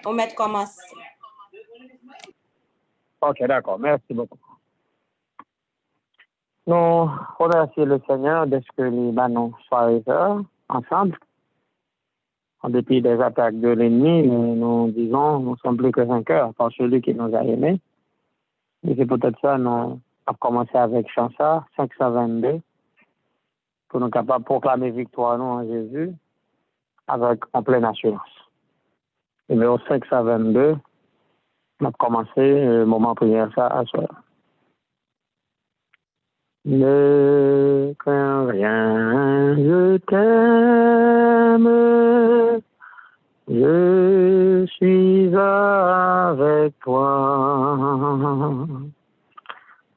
On met commencer. Ok, d'accord. Merci beaucoup. Nous remercions le Seigneur de ce que nous nous soirée ensemble. En dépit des attaques de l'ennemi, nous disons, nous sommes plus que vainqueurs par celui qui nous a aimés. Et c'est peut-être ça, nous avons commencé avec Chansa 522, pour nous capables de proclamer victoire nous en Jésus avec en pleine assurance. Numéro 522, on a commencé le moment prière ça à soi. Ne crains rien, je t'aime, je suis avec toi.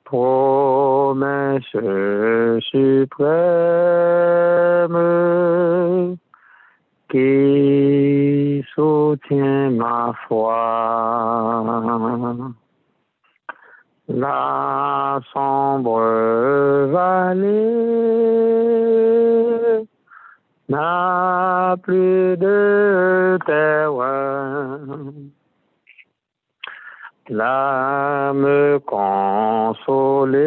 Promesse suprême qui soutient ma foi. La sombre vallée n'a plus de terreur. L'âme consolée,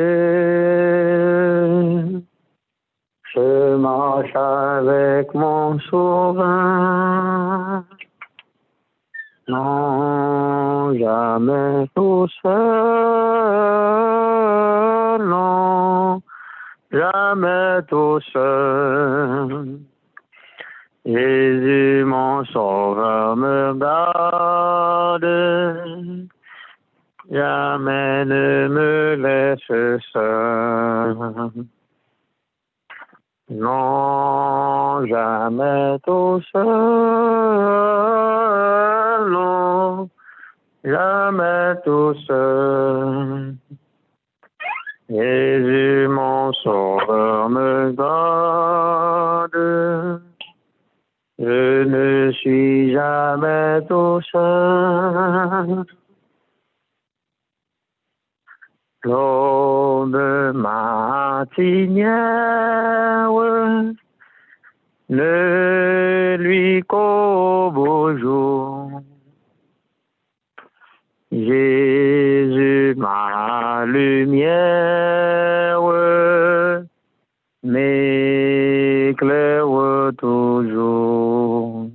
je marche avec mon sauveur. Non, jamais tout seul, non, jamais tout seul. Jésus, mon sauveur, me garde, jamais ne me laisse seul. Non, jamais tout seul, non, jamais tout seul. Jésus, mon sauveur, me garde, je ne suis jamais tout seul. L'aube matinière ne lui qu'au beau jour. Jésus, ma lumière, m'éclaire toujours.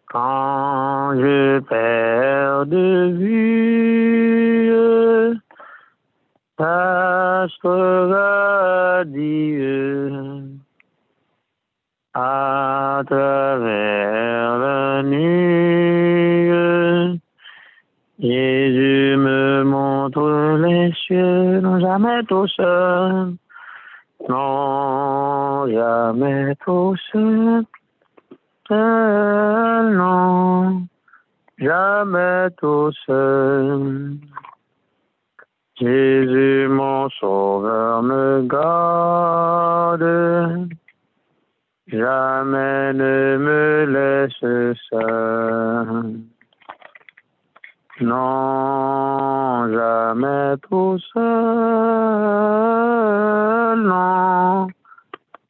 Quand je perds de vue, pasteur Dieu, à travers la nuit, Jésus me montre les cieux, non jamais tout seul, non jamais tout seul, non jamais tout seul. Jésus, mon sauveur, me garde, jamais ne me laisse seul. Non, jamais tout seul, non,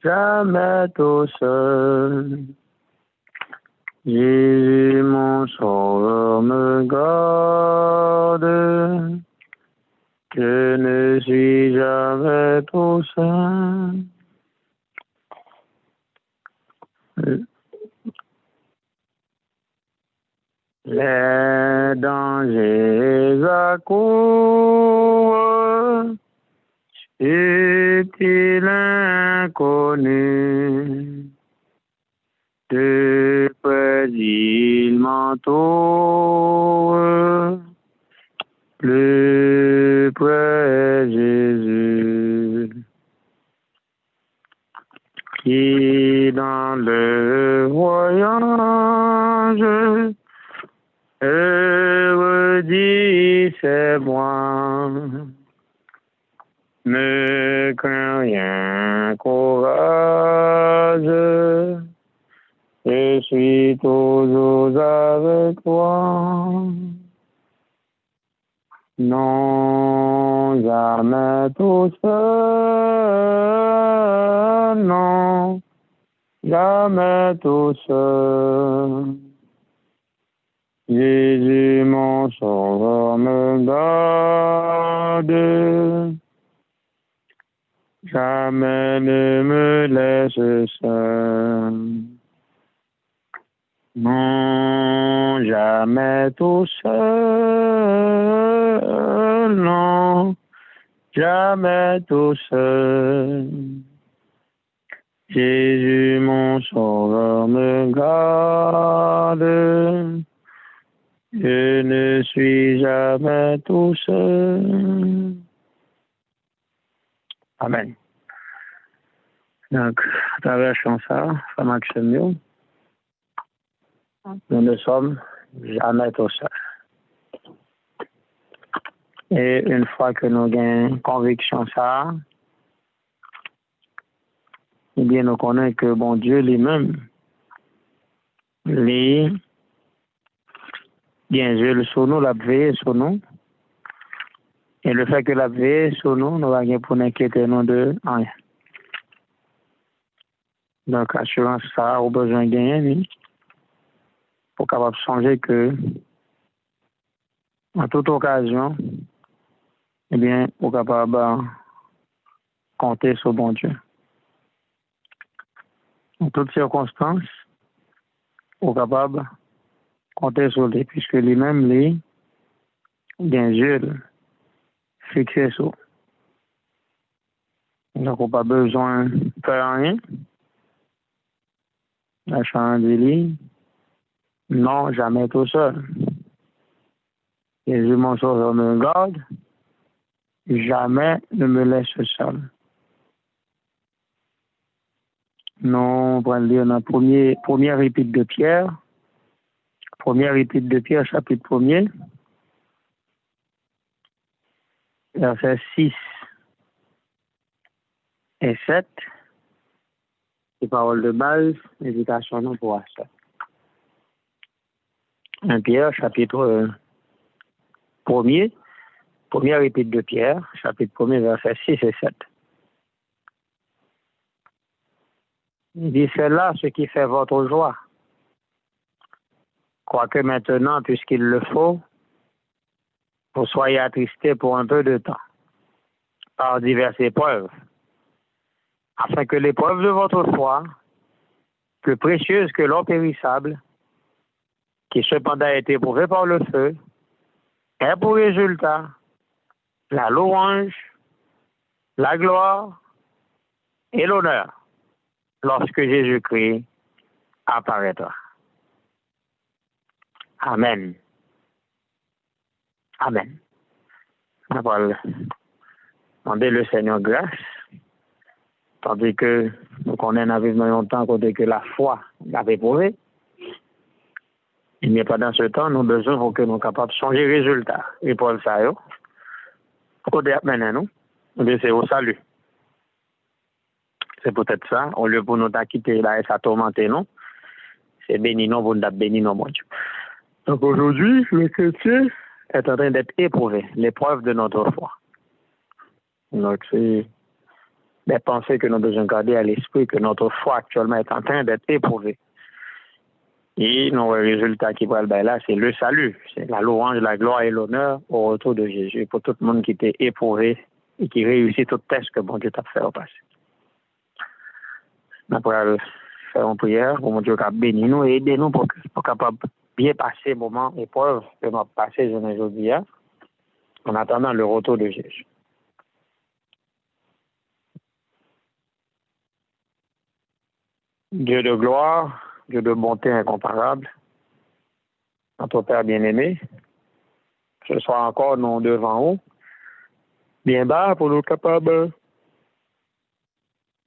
jamais tout seul. Jésus, mon sauveur, me garde, je ne suis jamais tout seul. Les dangers accourent, est-il inconnu? De près il m'entoure, plus près Jésus, qui dans le voyage, heureux dit c'est moi, ne crains rien, courage, je suis toujours avec toi. Non, jamais tout seul, non, jamais tout seul. Jamais tout seul. Non, jamais tout seul, non, jamais tout seul. Jésus, mon sauveur, me garde. Je ne suis jamais tout seul. Amen. Donc, à travers ça, Frère Maxime, nous ne sommes jamais tout seuls. Et une fois que nous avons conviction ça, eh bien, nous connaissons que bon Dieu lui-même, lui, bien sûr, sur nous, la veille sur nous. Et le fait que la veille sur nous, nous avons pour n'inquiéter nous de rien. Donc, assurance ça, au besoin de gagner, pour capable changer que, en toute occasion, eh bien, pour capable compter sur bon Dieu. En toutes circonstances, pour capable compter sur lui, puisque lui-même, lui, bien sûr, fixé sur. Donc, on n'a pas besoin de faire rien. La chambre de lit, non, jamais tout seul. Jésus, mon sauveur, me garde, jamais ne me laisse seul. Nous, on va lire dans première épître de Pierre, chapitre 1er, versets 6 et 7. Les paroles de base, l'éducation non pour ça. 1 Pierre, chapitre 1er, première épître de Pierre, chapitre 1er, versets 6 et 7. Il dit, c'est là ce qui fait votre joie. Quoique maintenant, puisqu'il le faut, vous soyez attristés pour un peu de temps, par diverses épreuves, afin que l'épreuve de votre foi, plus précieuse que l'or périssable, qui cependant a été éprouvée par le feu, ait pour résultat la louange, la gloire et l'honneur lorsque Jésus-Christ apparaîtra. Amen. Amen. On va demander le Seigneur grâce, tandis que nous connaissons vivre longtemps côté que la foi l'avait prouvé. Il n'y a pas dans ce temps, nous avons besoin pour que nous soyons capables de changer le résultat. Et pour le faire, côté maintenant, nous, c'est au salut. C'est peut-être ça, au lieu pour nous quitter là et ça tourmenter nous, c'est béni nous pour nous bénir nous, mon Dieu. Donc aujourd'hui, le chrétien est en train d'être éprouvé, l'épreuve de notre foi. Donc c'est des pensées que nous devons garder à l'esprit que notre foi actuellement est en train d'être éprouvée. Et nos résultats qui vont là, c'est le salut, c'est la louange, la gloire et l'honneur au retour de Jésus pour tout le monde qui était éprouvé et qui réussit tout test que bon Dieu t'a fait au passé. Nous allons faire une prière pour mon Dieu qui bénit nous et aider nous pour capable bien passer le moment épreuve que nous avons passé aujourd'hui en attendant le retour de Jésus. Dieu de gloire, Dieu de bonté incomparable, notre Père bien-aimé, ce soir encore nous devant vous, bien bas pour nous capables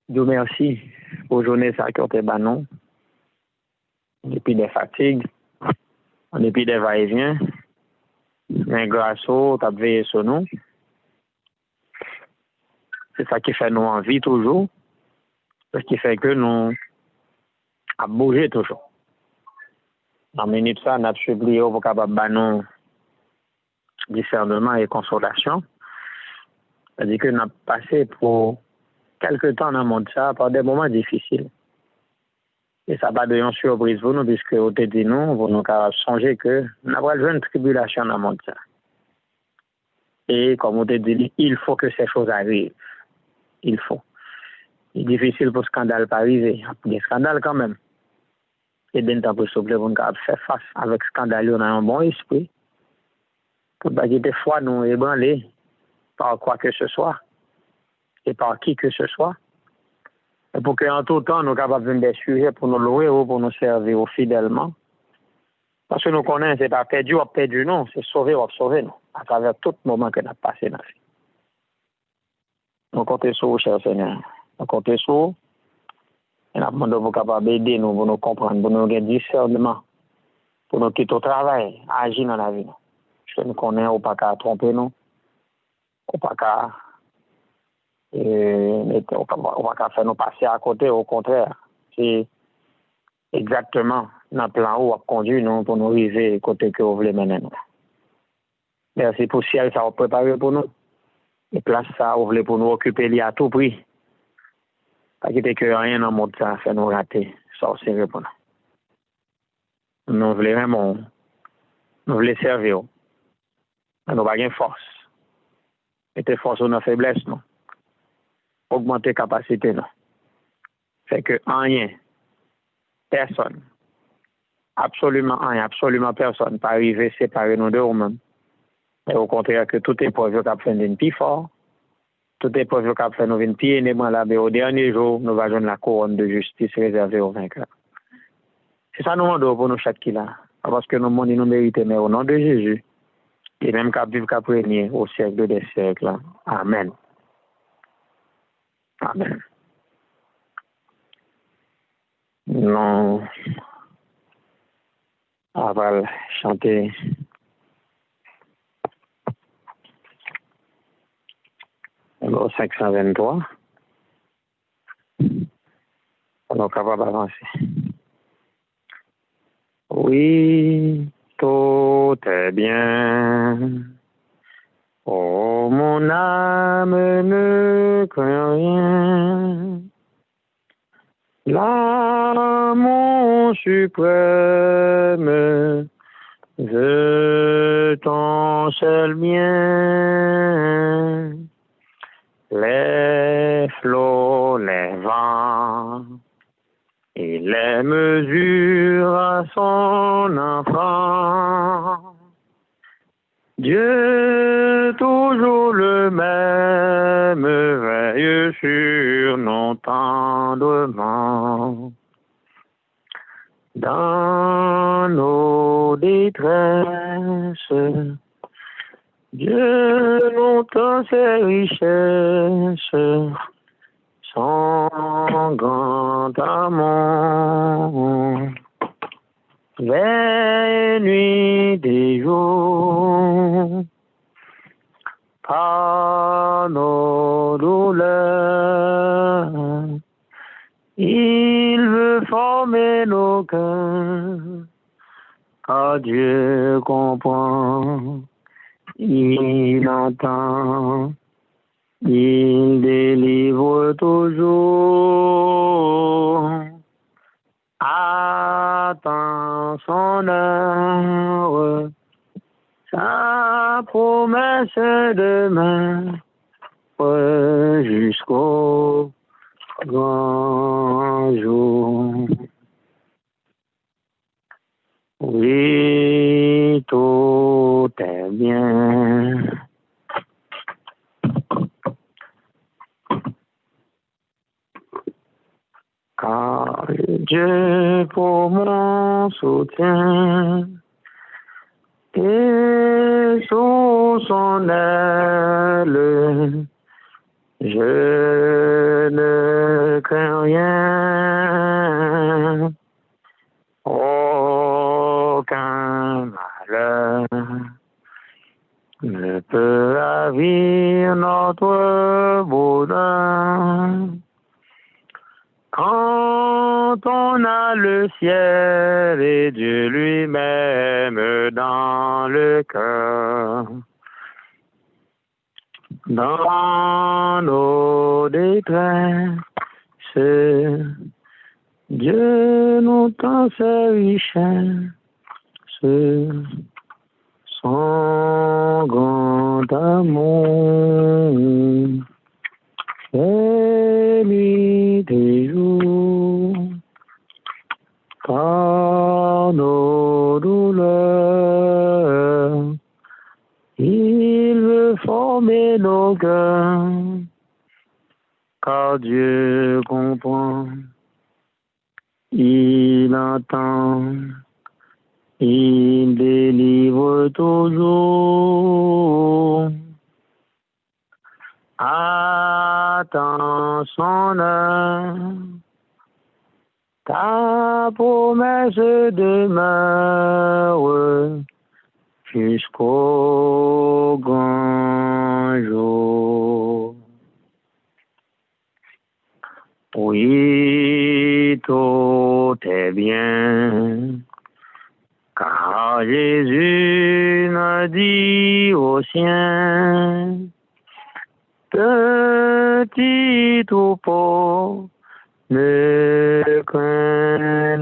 de merci pour journée ça qui ont été banon, en dépit des fatigues, en dépit des va-et-vient, mais grâce au t'as veillé sur nous. C'est ça qui fait nous envie toujours, ce qui fait que nous à bouger toujours. En minute ça, nous avons supplié pour capable banon discernement et consolation. C'est-à-dire que nous avons passé pour quelque temps dans le monde ça par des moments difficiles. Et ça va de une surprise pour nous, puisque au dit nous, vous nous songer que nous avons une tribulation dans le monde ça. Et comme on te dit, il faut que ces choses arrivent. Il faut. C'est difficile pour le scandale pas arriver. Il y a des scandales quand même. c'est bien temps pour souple pour nous faire face avec scandale dans un bon esprit. Pour ne pas quitter foi nous ébranler par quoi que ce soit et par qui que ce soit. Et pour qu'en tout temps, nous sommes capables de des sujets pour nous louer ou pour nous servir fidèlement. Parce que nous connaissons, c'est pas perdu ou perdu, non, c'est sauver ou sauver, non, à travers tout moment que nous avons passé dans la vie. Nous comptons sur vous, cher Seigneur. Nous comptons sur vous. Et nous demandons pour capable d'aider nous, pour nous comprendre, pour nous avoir discernement, pour nous quitter au travail, agir dans la vie. Parce que nous connaissons, ou pas qu'à tromper nous, ou pas qu'à faire nous passer à côté, au contraire. C'est exactement dans le plan où on conduit nous pour nous arriver côté que vous voulez mener nous. Merci pour le ciel, ça va préparer pour nous. Et place ça, vous voulez pour nous occuper à tout prix. Pas quitter que rien dans le monde ça fait nous rater. Ça c'est vrai pour nous. Nous voulons vraiment, nous voulons servir. Nous n'avons pas de force. Mettez force ou nos faiblesses, non. Augmenter capacité, non. Fait que rien, personne, absolument rien, absolument personne, pas arriver à séparer nous de nous-mêmes. Mais au contraire, que tout épreuve qui a fait une plus fort, tout épreuve qui a fait nous une plus énorme là, mais au dernier jour, nous allons la couronne de justice réservée aux vainqueurs. C'est ça nous demandons pour nous chaque qui là. Parce que nous demandons nous mériter, mais au nom de Jésus, et même qu'à vivre qu'à régner au siècle des siècles. Amen. Amen. Non. On va chanter. Numéro 523. On est capable d'avancer. Oui, tout est bien. Oh, mon âme ne craint rien. L'amour suprême veut ton seul bien. Les flots, les vents, et les mesures à son enfant. Dieu, toujours le même, veille sur nos tendrement. Dans nos détresses, Dieu montre ses richesses, son grand amour. Les nuits des jours, par nos douleurs, il veut former nos cœurs, car Dieu comprend, il entend, il délivre toujours. Attends son heure, sa promesse demain, jusqu'au grand jour. Oui, tout est bien. Car Dieu pour mon soutien et sous son aile, je ne crains rien, aucun malheur ne peut ravir notre bonheur. Quand on a le ciel et Dieu lui-même dans le cœur, dans nos détresses, Dieu nous tend ses richesses, son grand amour. Et nuit des jours, Par nos douleurs, il veut former nos cœurs, car Dieu comprend, il entend, il délivre toujours. Attends son heure, ta promesse demeure jusqu'au grand jour. Oui, tout est bien, car Jésus n'a dit aux siens, petit troupeau, ne crains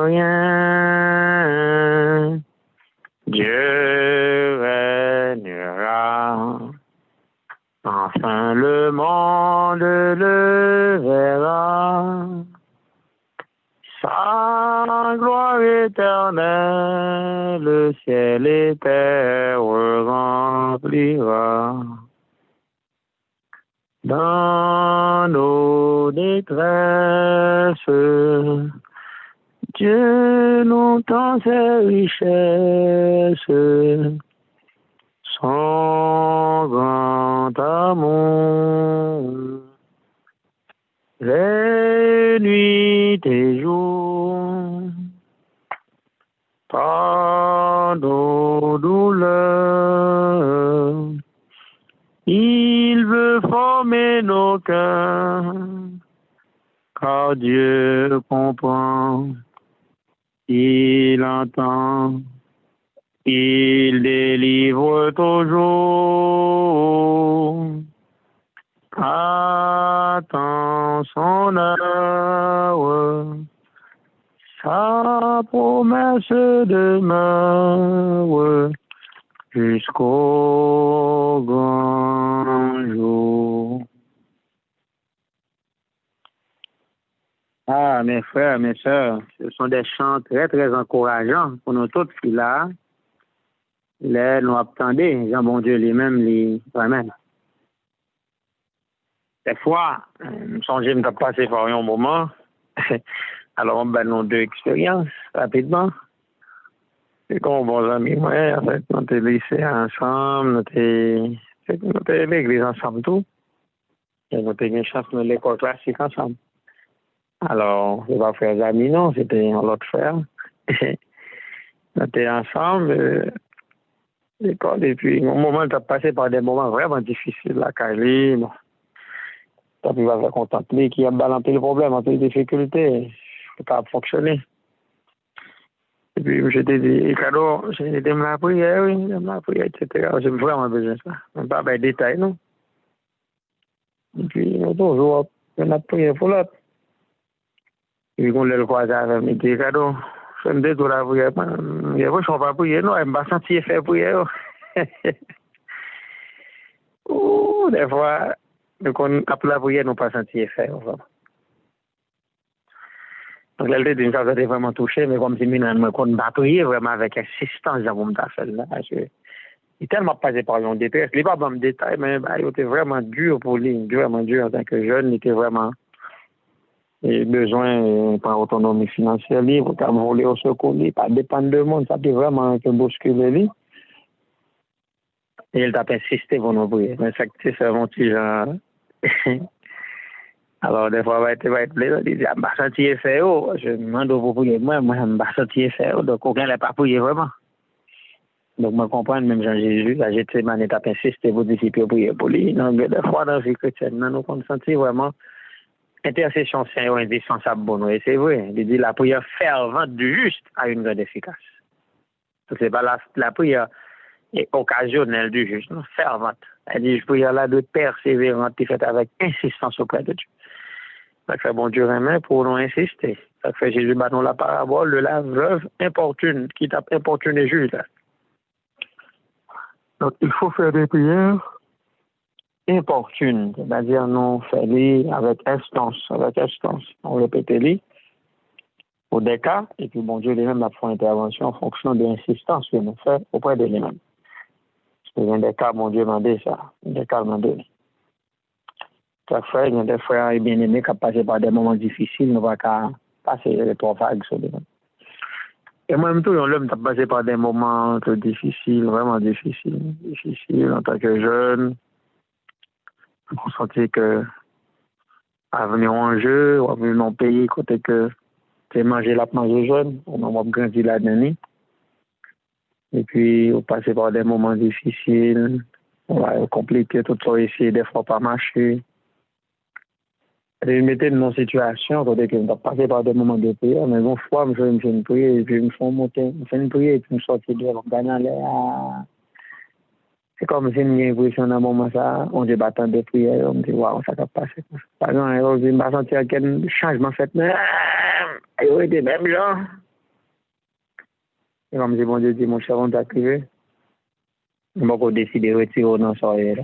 rien. Dieu régnera. Enfin le monde le verra. Sa gloire éternelle, le ciel et terre remplira. Dans nos détresses, Dieu nous tend ses richesses, son grand amour, les nuits et jours, par nos douleurs, il veut former nos cœurs, car Dieu comprend, il entend, il délivre toujours. Attends son heure, sa promesse demeure jusqu'au grand jour. Ah, mes frères, mes sœurs, ce sont des chants très, très encourageants pour nous tous qui là. Là, nous attendons, Jean bon Dieu lui-même, vraiment. Des fois, je songe me passer par un moment. Alors, ben, nous deux expériences, rapidement. C'est comme bons amis, ouais, en fait, nous étions lycée ensemble, nous étions à l'église ensemble, tout. Et nous avons une chance de l'école classique ensemble. Alors, je ne vais pas faire amis, non, c'était un autre frère. Nous étions ensemble, l'école, et puis, au moment, tu as passé par des moments vraiment difficiles, la Kylie, bon. Tu as pu va contempler qui a balancé le problème, entre les difficultés, ça a fonctionné. Et puis, je t'ai dit, cadeau, j'ai été me la prière, oui, me la prière, etc. J'ai vraiment besoin de ça. On pas de détails, non? Et puis, toujours, on a prié pour l'autre. Et puis, on l'a croisé avec mes petits cadeaux. Je me dis, tout la prière, je ne vais pas prier, non, je me sens faire prière. Ouh, des fois, quand on a la prière, nous ne pas sentir faire. Donc, là, d'une chose, j'étais vraiment touché, mais comme si on m'a prié vraiment avec insistance dans mon affaire là. Il est tellement passé par mon détresse. Il n'est pas dans le détail, mais il était vraiment dur pour lui, vraiment dur en tant que jeune. Il était vraiment besoin par autonomie financière libre, pour voler au secours, pas dépendre de monde. Ça peut vraiment bousculer lui. Et il t'a insisté pour nous prier. Mais c'est mon petit genre. Alors, des fois, il va être plaisant. Il dit, je vais sentir faire. Je me demande pour prier. Moi, je vais sentir faire. Donc, aucun n'a pas prié vraiment. Donc, je comprends, même Jean-Jésus, là, j'ai tellement insisté pour disciples prier pour lui. Donc, des fois, dans la vie chrétienne, nous avons senti vraiment intercession c'est indispensable pour nous. Et c'est vrai. Il dit, la prière fervente du juste a une grande efficace. Donc, c'est pas la prière occasionnelle du juste, non, fervente. Elle dit, je prie là de persévérante, qui fait avec insistance auprès de Dieu. Ça fait bon Dieu remet pour nous insister. Ça fait Jésus nous la parabole de la veuve importune, qui t'a importuné juste. Donc, il faut faire des prières importunes, c'est-à-dire nous faire avec instance, on répète les. Au des cas, et puis bon Dieu lui-même a fait une intervention en fonction de l'insistance que nous faisons auprès de lui-même. Parce qu'il y a des cas, bon Dieu m'a dit ça, des cas m'a dit. Chaque fois, il y a des frères bien-aimés qui ont passé par des moments difficiles, nous ne pouvons pas passer les trois vagues sur lui-même. Et moi-même, tout, l'homme a passé par des moments difficiles, vraiment difficiles en tant que jeune. On sentait que avenir en jeu, ou avenir dans le pays, côté que c'est manger jeune, on a grandi là-dedans. Et puis, on passait par des moments difficiles, on va compliquer tout ça ici, des fois pas marcher. Et je mettais dans une situation, côté que on passé par des moments de prière, mais une fois, je me fais une prière, et puis je me fais monter, je fais une prière, et puis je me sortis de là, c'est comme si j'ai une impression dans un moment ça, on dit battant de prière, on me dit waouh, ça va passer. Par exemple, je me sentir quel changement fait, mais il était même genre. Et comme si mon Dieu dit, mon cher, on t'a privé. On va décider de retirer dans soirée là.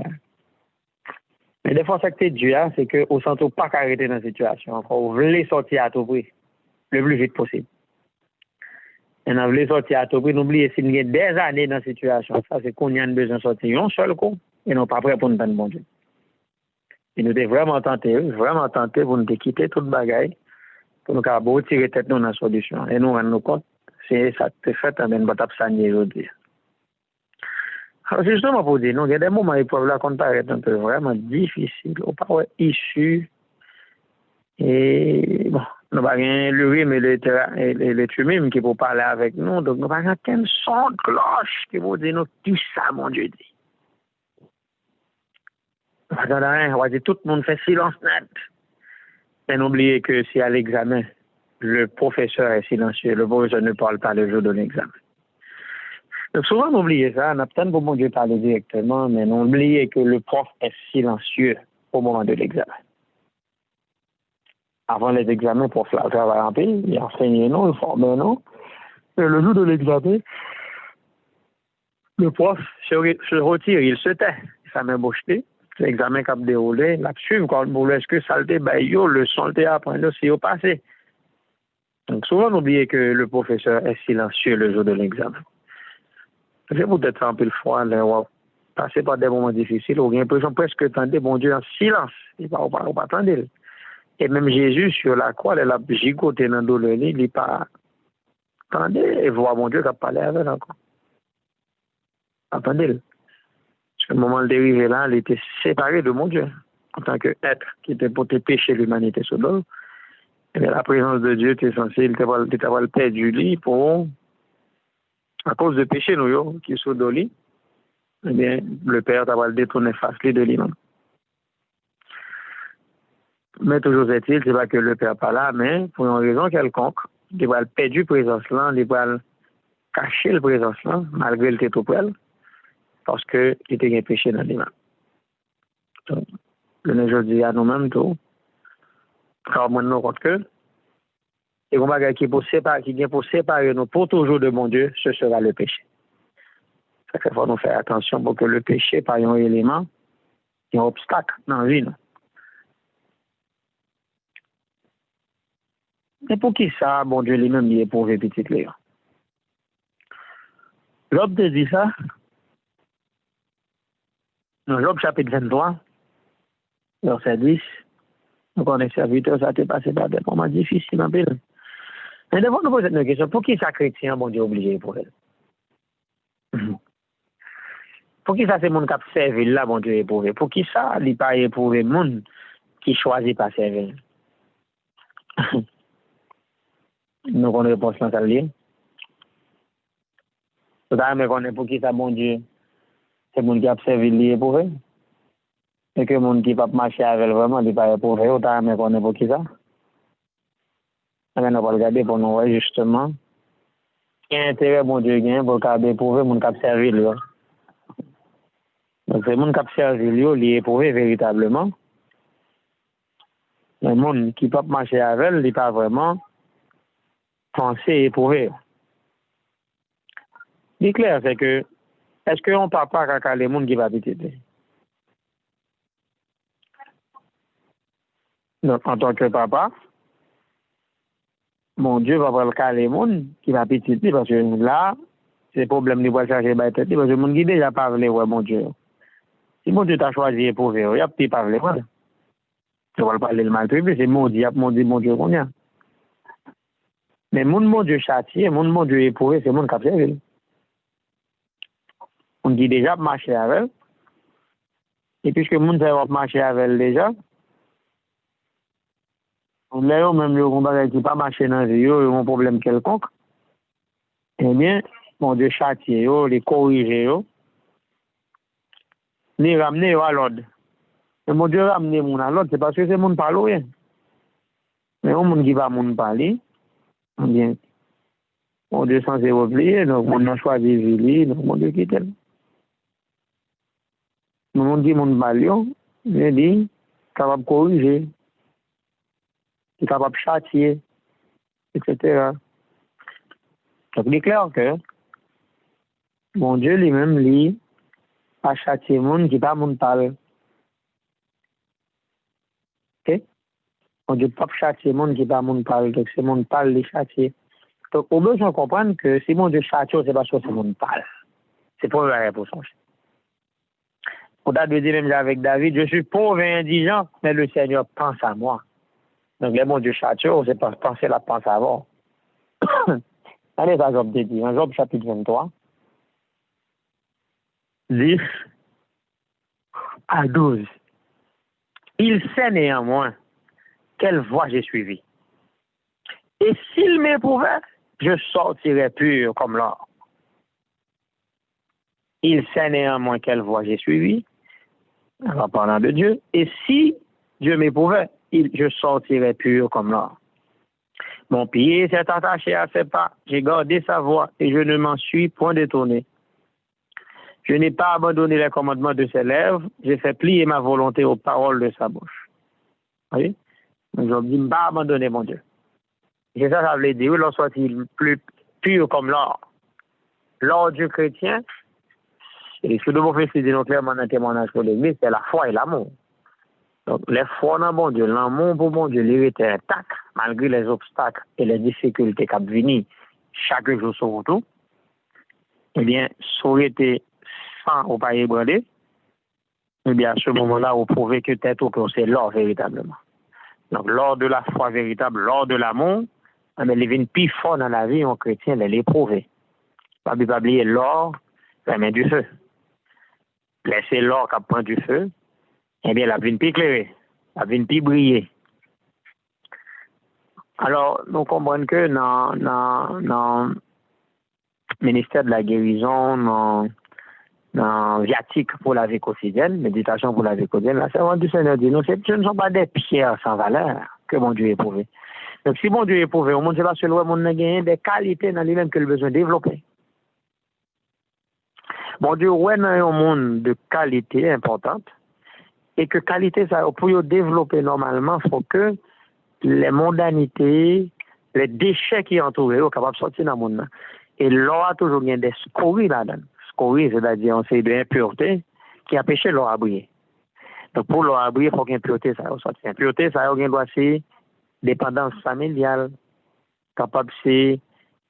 Mais des fois, ça que c'est dur, c'est qu'on ne sent pas qu'arrêter dans la situation. On veut sortir à tout prix, le plus vite possible. Et on veut sortir à tout prix, n'oubliez s'il y a des années dans la situation. Ça, c'est qu'on y a besoin de sortir un seul coup, et non pas prêt pour nous donner bon Dieu. Et nous devons vraiment tenter pour nous quitter toute bagaille, pour nous retirer tête dans la solution. Et nous rendre compte, c'est ça qui est fait, on va t'abstenir aujourd'hui. Alors, justement, pour dire, il y a des moments où l'épreuve là qu'on paraît un peu vraiment difficile, on pas issu. Et bon, nous n'avons rien le rime et le tumime qui pour parler avec nous, donc nous n'avons rien qu'un son de cloche qui vous dit nous tout ça, mon Dieu dit. On va dire tout le monde fait silence net. Et n'oubliez que si à l'examen, le professeur est silencieux, le professeur ne parle pas le jour de l'examen. Donc souvent, on oublie ça, on a peut-être pour mon Dieu parler directement, mais on oublie que le prof est silencieux au moment de l'examen. Avant les examens, le prof là, travaille en pays, il enseigne non, il forme non. Et le jour de l'examen, le prof se retire, il se tait, ça m'a bouché. L'examen qui a déroulé, là-dessus, quand on est-ce que ça le son le apprendre, c'est au passé. Donc souvent, on oublie que le professeur est silencieux le jour de l'examen. C'est peut-être un peu le froid, passer par des moments difficiles, on a l'impression presque d'entendre bon Dieu en silence. Il ne va pas attendre. Et même Jésus, sur la croix, il a gigoté dans le douleur, il n'est pas attendez et voir mon Dieu qui a parlé avec encore. Attendez. Parce qu'au moment de dériver là, il était séparé de mon Dieu, en tant qu'être qui était pour pécher l'humanité sur l'eau. Et la présence de Dieu était censée, il était le père du lit pour, à cause de péché, nous, qui est sur le lit. Eh bien, le Père t'a le détourné face de lui-même. Mais toujours est-il, c'est pas que le Père pas là, mais pour une raison quelconque, il va perdre la présence là, il va cacher la présence là, malgré le tête au poil, parce qu'il était un péché dans lui-même. Donc, je dis à nous-mêmes tout, car moi, nous compte que, et on va qui vient pour séparer nous pour toujours de mon Dieu, ce sera le péché. Ça fait faut nous faire attention pour que le péché, par un élément, un obstacle dans la vie. Mais pour qui ça, bon Dieu lui-même, il est pour les petites léons? Job te dit ça, dans Job chapitre 23, verset 10, nous connaissons serviteur, ça t'est passé par des moments difficiles en pile. Mais devant nous poser une question, pour qui ça chrétien, bon Dieu, obligé pour elle? Pour qui ça c'est mon cap servir là, bon Dieu, éprouvé? Pour qui ça, il pas éprouvé monde qui choisit pas servir? Nous connaissons réponse dans ta ligne. Tout à l'heure, on est pour qui ça, bon Dieu, c'est mon qui a servi l'éprouvé? Et que mon qui va marcher avec vraiment, il pas éprouvé. Tout à l'heure, on est pour qui ça? On va regarder pour nous voir justement. Quel intérêt, bon Dieu, gagne pour le éprouvé, mon cap servir lui. Donc, c'est mon cap servir lui, il est éprouvé véritablement. Le monde qui peut marcher avec, il n'est pas vraiment pensé et éprouvé. Ce clair, c'est que, est-ce qu'on ne parle pas quand les gens qui va visiter? Donc, en tant que papa, mon Dieu va pas le caler monde qui va petit parce que là, c'est problème de chercher ba tête parce que monde qui déjà parlé ouais mon Dieu. Si mon Dieu t'a choisi pour faire, il a petit parler ouais. Tu vas parler le mal triple, c'est maudit, mon Dieu combien. Mais mon Dieu châtié, mon Dieu éprouvé, c'est mon qui a servi. On dit déjà marcher avec. Et puisque mon Dieu va marcher avec déjà, on l'a même le combat qui pas marcher dans vie, il a un problème quelconque. Eh bien, mon Dieu châtié, les corriger, les ramener à l'ordre. Et mon Dieu ramener mon à l'ordre, c'est parce que c'est mon parle rien. Mais on monde qui va mon parler, eh bien, mon Dieu censé replier, donc on a choisi Vili, donc mon Dieu quitte. Mon dit mon parle, il dit, capable de corriger, capable de châtier, etc. Donc il est clair que mon Dieu lui-même, lui, a châtié monde qui pas mon parle. Ok? Mon Dieu pas châtier monde qui pas mon parle, donc c'est mon parle les châtier. Donc, on besoin comprendre que si mon Dieu châtie, c'est parce que c'est mon parle. C'est pour la réponse. On a dit même avec David, je suis pauvre et indigent, mais le Seigneur pense à moi. Donc, le mon Dieu châtie, c'est pas penser la pense avant. Allez, dans Job dit, dans Job chapitre 23, 10 à 12. Il sait néanmoins quelle voie j'ai suivie. Et s'il m'éprouvait, je sortirais pur comme l'or. Il sait néanmoins quelle voie j'ai suivie, en parlant de Dieu, et si Dieu m'éprouvait, je sortirais pur comme l'or. Mon pied s'est attaché à ses pas, j'ai gardé sa voie et je ne m'en suis point détourné. Je n'ai pas abandonné les commandements de ses lèvres, j'ai fait plier ma volonté aux paroles de sa bouche. Vous voyez? Donc, je dis, je ne pas abandonner mon Dieu. Et ça veut dire, lorsqu'il plus pur comme l'or. L'or du chrétien, et ce que nous faisons clairement dans le témoignage pour l'Église, c'est la foi et l'amour. Donc, les foi dans mon Dieu, l'amour pour mon Dieu, il était intact, malgré les obstacles et les difficultés qui viennent chaque jour sur retour. Eh bien, ça aurait été sans au pas ébranlé, eh bien, à ce moment-là, on prouvait que tête au c'est l'or véritablement. Donc, l'or de la foi véritable, l'or de l'amour, mais il vient plus fort dans la vie, en chrétien, il est éprouvé. Pas oublier l'or, la main du feu. Laissez l'or qui prend du feu, eh bien, la vie plus éclairée, la vie plus briller. Alors, nous comprenons que dans le ministère de la guérison, dans viatique pour la vie quotidienne, méditation pour la vie quotidienne, la servante du Seigneur dit, non, ce ne sont pas des pierres sans valeur que mon Dieu éprouvé. Donc, si mon Dieu est éprouvé, au monde, c'est parce que le monde a gagné des qualités dans lui-même qu'il a besoin de développer. Mon Dieu, ouais, dans un monde de qualité importante, et que qualité, ça, pour développer normalement, il faut que les mondanités, les déchets qui entourent, sont capables de sortir dans le monde. Et l'or a toujours gagné des scories là-dedans. Scories, c'est-à-dire on sait de l'impureté qui a empêché l'or à briller. Donc pour l'or à briller, il faut qu'il y ait impureté, ça sorte. Impureté, ça doit ser dépendance familiale, capable c'est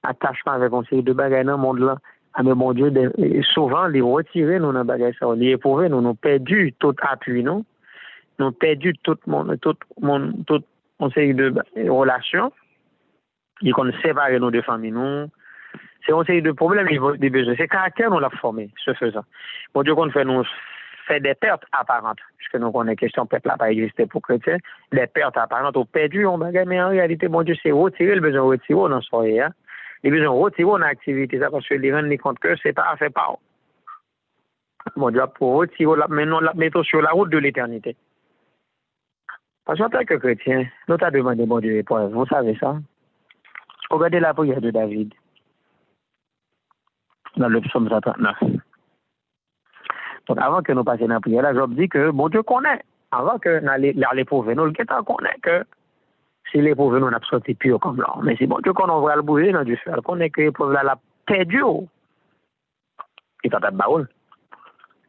attachement avec un série de bagages dans le monde là. Ah mais mon Dieu, souvent, les retirer nous dans bagages ça, les éprouver, nous perdu tout appui, nous perdu tout série de relations, ils qu'on séparer nos deux familles, nous. C'est une série de problèmes, des besoins. C'est caractère nous l'a formé, ce faisant. Bon Dieu qu'on fait nous fait des pertes apparentes, puisque nous connaissons question peuple n'a pas existé pour chrétiens, des pertes apparentes, on perdu, on bagaille, mais en réalité, bon Dieu, c'est retirer le besoin retirer dans soirée, hein. Les besoins retirer dans l'activité, ça, parce que les rendre compte que c'est pas à faire pas. Bon Dieu, pour retirer, maintenant, la mettre sur la route de l'éternité. Parce qu'en tant que chrétien, nous t'avons demandé, bon Dieu, vous savez ça? Regardez la prière de David, dans le psaume 139. Donc, avant que nous passions dans la prière, là, Job dit que, bon Dieu connaît, avant que nous les pauvres, nous, le guettant connaît que, si les pauvres, nous, on a sorti pur comme l'or. Mais si bon Dieu qu'on va le bouger dans du feu, on connaît que les pauvres, là, la perdu, il t'a pas de baoul.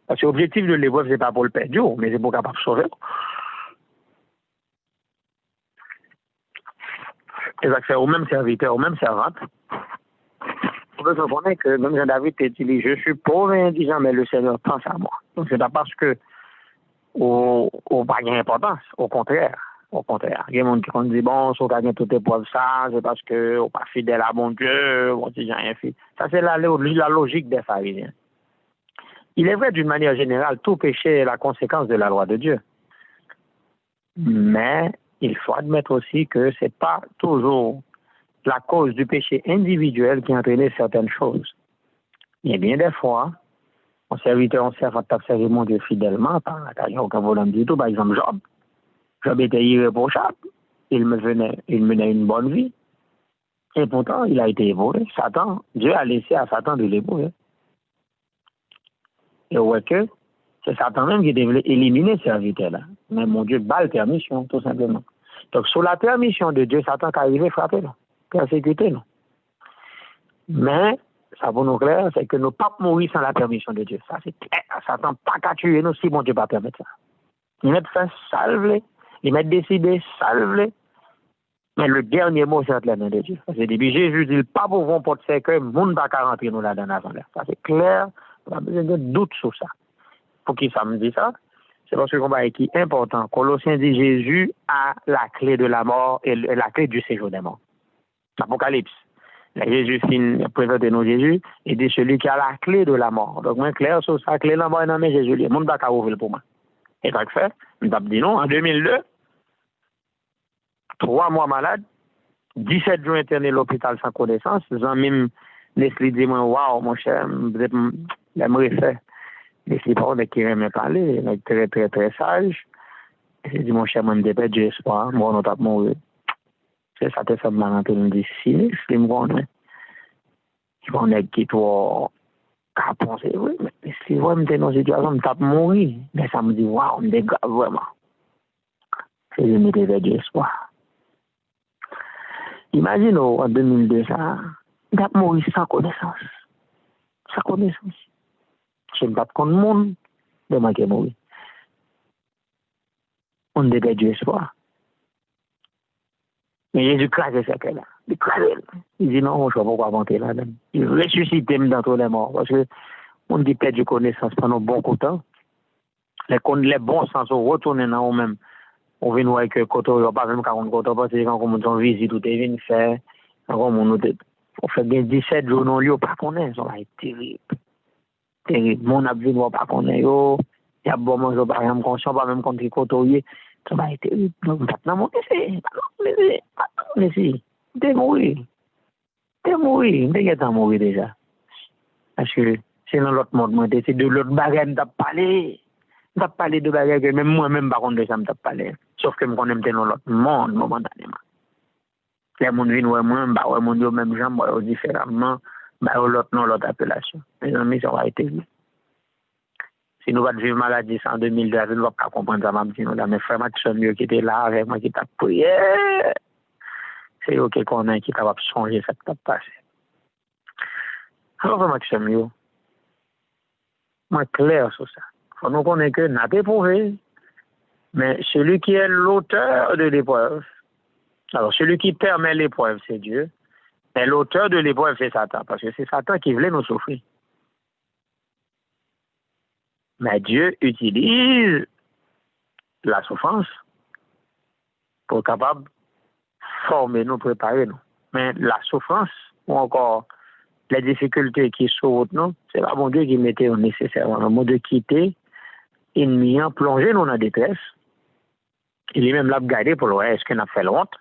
Parce que l'objectif de l'épreuve, c'est pas pour le perdre, mais c'est pour capable sauver. Les accès aux mêmes serviteurs, aux mêmes servantes. Vous devez connaître que même Jean-David dit, je suis pauvre et indigent, mais le Seigneur pense à moi. Donc c'est pas parce que au pas d'importance, au contraire. Au contraire. Il y a des gens qui disent, bon, si on a tout épreuve ça, c'est parce que on pas fidèle à mon Dieu, bon, si j'ai rien fait. Ça, c'est la logique des pharisiens. Il est vrai, d'une manière générale, tout péché est la conséquence de la loi de Dieu. Mais il faut admettre aussi que c'est pas toujours la cause du péché individuel qui entraîne certaines choses. Il y a bien des fois, un serviteur, on sert à servir mon Dieu fidèlement, il n'y a aucun problème du tout. Par exemple, Job était irréprochable. Il menait une bonne vie. Et pourtant, il a été éprouvé. Dieu a laissé à Satan de l'éprouver. Et ouais que c'est Satan même qui devait éliminer ce serviteur-là. Mais mon Dieu bat la permission, tout simplement. Donc, sous la permission de Dieu, Satan est arrivé à frapper, persécuter. Mais, ça pour nous clair, c'est que nous ne pouvons pas mourir sans la permission de Dieu. Ça, c'est clair. Satan pas qu'à tuer nous si mon Dieu ne pas permettre ça. Il met fait salver, il met décidé salver. Mais le dernier mot, c'est entre les mains de Dieu. Parce que depuis Jésus dit, pas pour vous porter cercueil, le monde ne va pas rentrer nous là-dedans avant l'air. Ça, c'est clair. On a besoin de doute sur ça. Pour qui ça me dit ça? C'est parce que le combat est important. Colossiens dit Jésus a la clé de la mort et la clé du séjour des morts. Apocalypse. Là, Jésus présente nous Jésus et dit celui qui a la clé de la mort. Donc, moi, clair sur ça, clé de la mort, non, mais Jésus, le monde ne va pas ouvrir pour moi. Et ça que fait, je dit non, en 2002, 3 mois malade, 17 jours interné à l'hôpital sans connaissance, même Leslie dit moi, waouh, mon cher, j'aimerais faire. Leslie parle de qui aime parler, il est très, très, très sage. J'ai dit, mon cher, moi, je me dépêche, j'ai espoir, moi, on va mourir. C'est ça, ça m'a rentré, il me dit, sinistre, il me connaît. Il connaît qui toi, à penser, oui, mais si vous me dans une situation, je vais mourir. Mais ça me dit, waouh, me dégrave vraiment. C'est je me dépêche, j'ai espoir. Imagine en 2002, ça, il a mouru sans connaissance. Sans connaissance. Je ne sais pas contre le monde, de moi qui est mort. On devait perdre espoir. Mais Jésus crase ce là. Il crase. Il dit non, je ne sais pas pourquoi monter là. Il ressuscite dans tous les morts. Parce que on dit perdre connaissance pendant bon temps. Les bons sens retournent dans eux-mêmes. On vient voir que quand on pas même 40 quand on passe quand on on visite tout est venu faire on fait bien 17 jours non lieu pas connaître ça va être terrible mon a vu pas connaître yo il y a bon manger pas même conscient pas même contre côtoyer ça va être terrible donc maintenant mon mais si t'es mourir t'es mourir déjà parce que c'est dans l'autre monde moi c'est de l'autre bagarre t'a parlé je parler de bagarre que même moi-même par contre de ça me parler sauf que me connais dans l'autre monde momentanément les gens viennent ouais moi bah ouais mon Dieu même gens moi différemment bah l'autre appellation mes amis ça va être si nous va vivre maladie en 2002 nous ne va pas comprendre ça m'a dit nous là mes frères Maxime qui était là avec moi qui t'a prié c'est eux qui connaissent qui capable changer ça qui t'a passé alors Maxime moi clair sur ça faut nous connaître que n'a pas éprouvé. Mais celui qui est l'auteur de l'épreuve, alors celui qui permet l'épreuve, c'est Dieu. Mais l'auteur de l'épreuve, c'est Satan. Parce que c'est Satan qui voulait nous souffrir. Mais Dieu utilise la souffrance pour être capable de former nous, préparer nous. Mais la souffrance, ou encore les difficultés qui sont nous, c'est pas mon Dieu qui mettait nécessairement. Mon Dieu qui était ennemi, plongé dans la détresse. Il est même là pour garder pour le est-ce qu'on a fait honte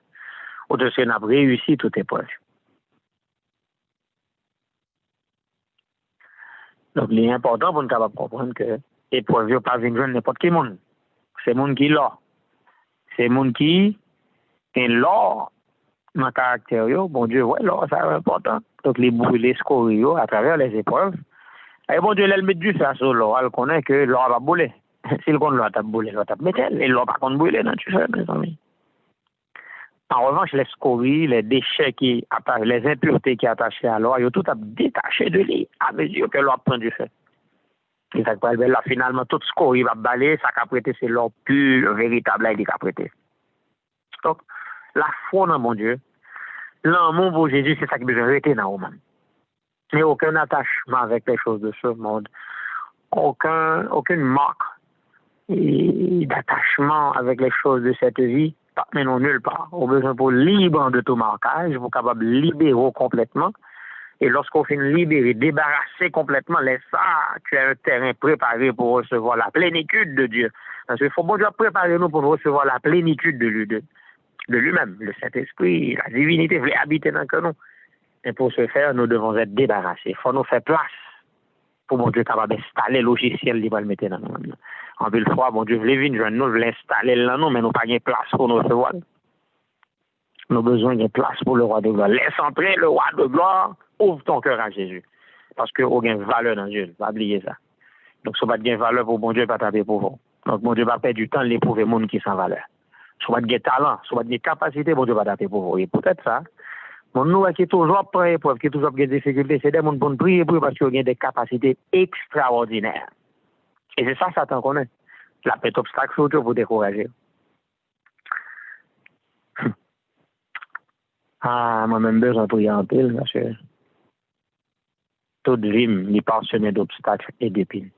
ou est-ce qu'on a réussi toute épreuve. Donc, il est important pour nous capables de comprendre que l'épreuve n'est pas venir n'importe qui monde. C'est le monde qui l'a. C'est le monde qui est là dans le caractère. Bon Dieu, ouais, là, c'est important. Donc, les brûler, scorer à travers les épreuves. Et bon Dieu, elle met du feu sur l'or. Elle connaît que l'or va brûler. Si le compte l'or va brûler, l'or va mettre elle. Et l'or va pas brûler, non, tu sais, mes amis. En revanche, les scories, les déchets qui attachent, les impuretés qui attachent à l'or, ils ont tout à détacher de lui à mesure que l'or prend du feu. Et ça peut là, finalement, toute scorie va balayer, ça qu'a prêté, c'est l'or pur, véritable, là, il est qu'a prêté. Donc, la foi dans mon Dieu, L'amour pour Jésus, c'est ça qui besoin rester dans vous-même. Mais aucun attachement avec les choses de ce monde. Aucune marque d'attachement avec les choses de cette vie, mais non nulle part. Au besoin pour libre de tout marquage, vous capable de libérer complètement. Et lorsqu'on finit libérer, débarrasser complètement, laisse ça, tu as un terrain préparé pour recevoir la plénitude de Dieu. Parce qu'il faut bon Dieu préparer nous pour recevoir la plénitude de lui-même. Le Saint-Esprit, la divinité voulait habiter dans nous. Et pour ce faire, nous devons être débarrassés. Il faut nous faire place pour mon Dieu capable d'installer le logiciel qui va le mettre dans nous. En ville fois, mon Dieu voulait venir joindre nous, l'installer là nous, mais nous pas de place pour nous recevoir. Nous avons besoin de place pour le roi de gloire. Laisse entrer le roi de gloire, ouvre ton cœur à Jésus. Parce que vous avez une valeur dans Dieu, pas oublier ça. Donc, si vous n'avez pas de valeur pour mon Dieu, pas taper pour vous. Donc, mon Dieu va perdre du temps à l'éprouver les gens qui sont sans valeur. Si vous avez de talent, si vous avez de capacité, mon Dieu va taper pour vous. Et peut-être ça, mon nous qui est toujours prêt, qui est toujours des difficultés, c'est des gens pour prier pour parce qu'ils ont des capacités extraordinaires. Et c'est ça, Satan connaît. La pète obstacle surtout pour décourager. Ah, moi-même, besoin de prier en pile, parce que toute vie est parsemée d'obstacles et d'épines.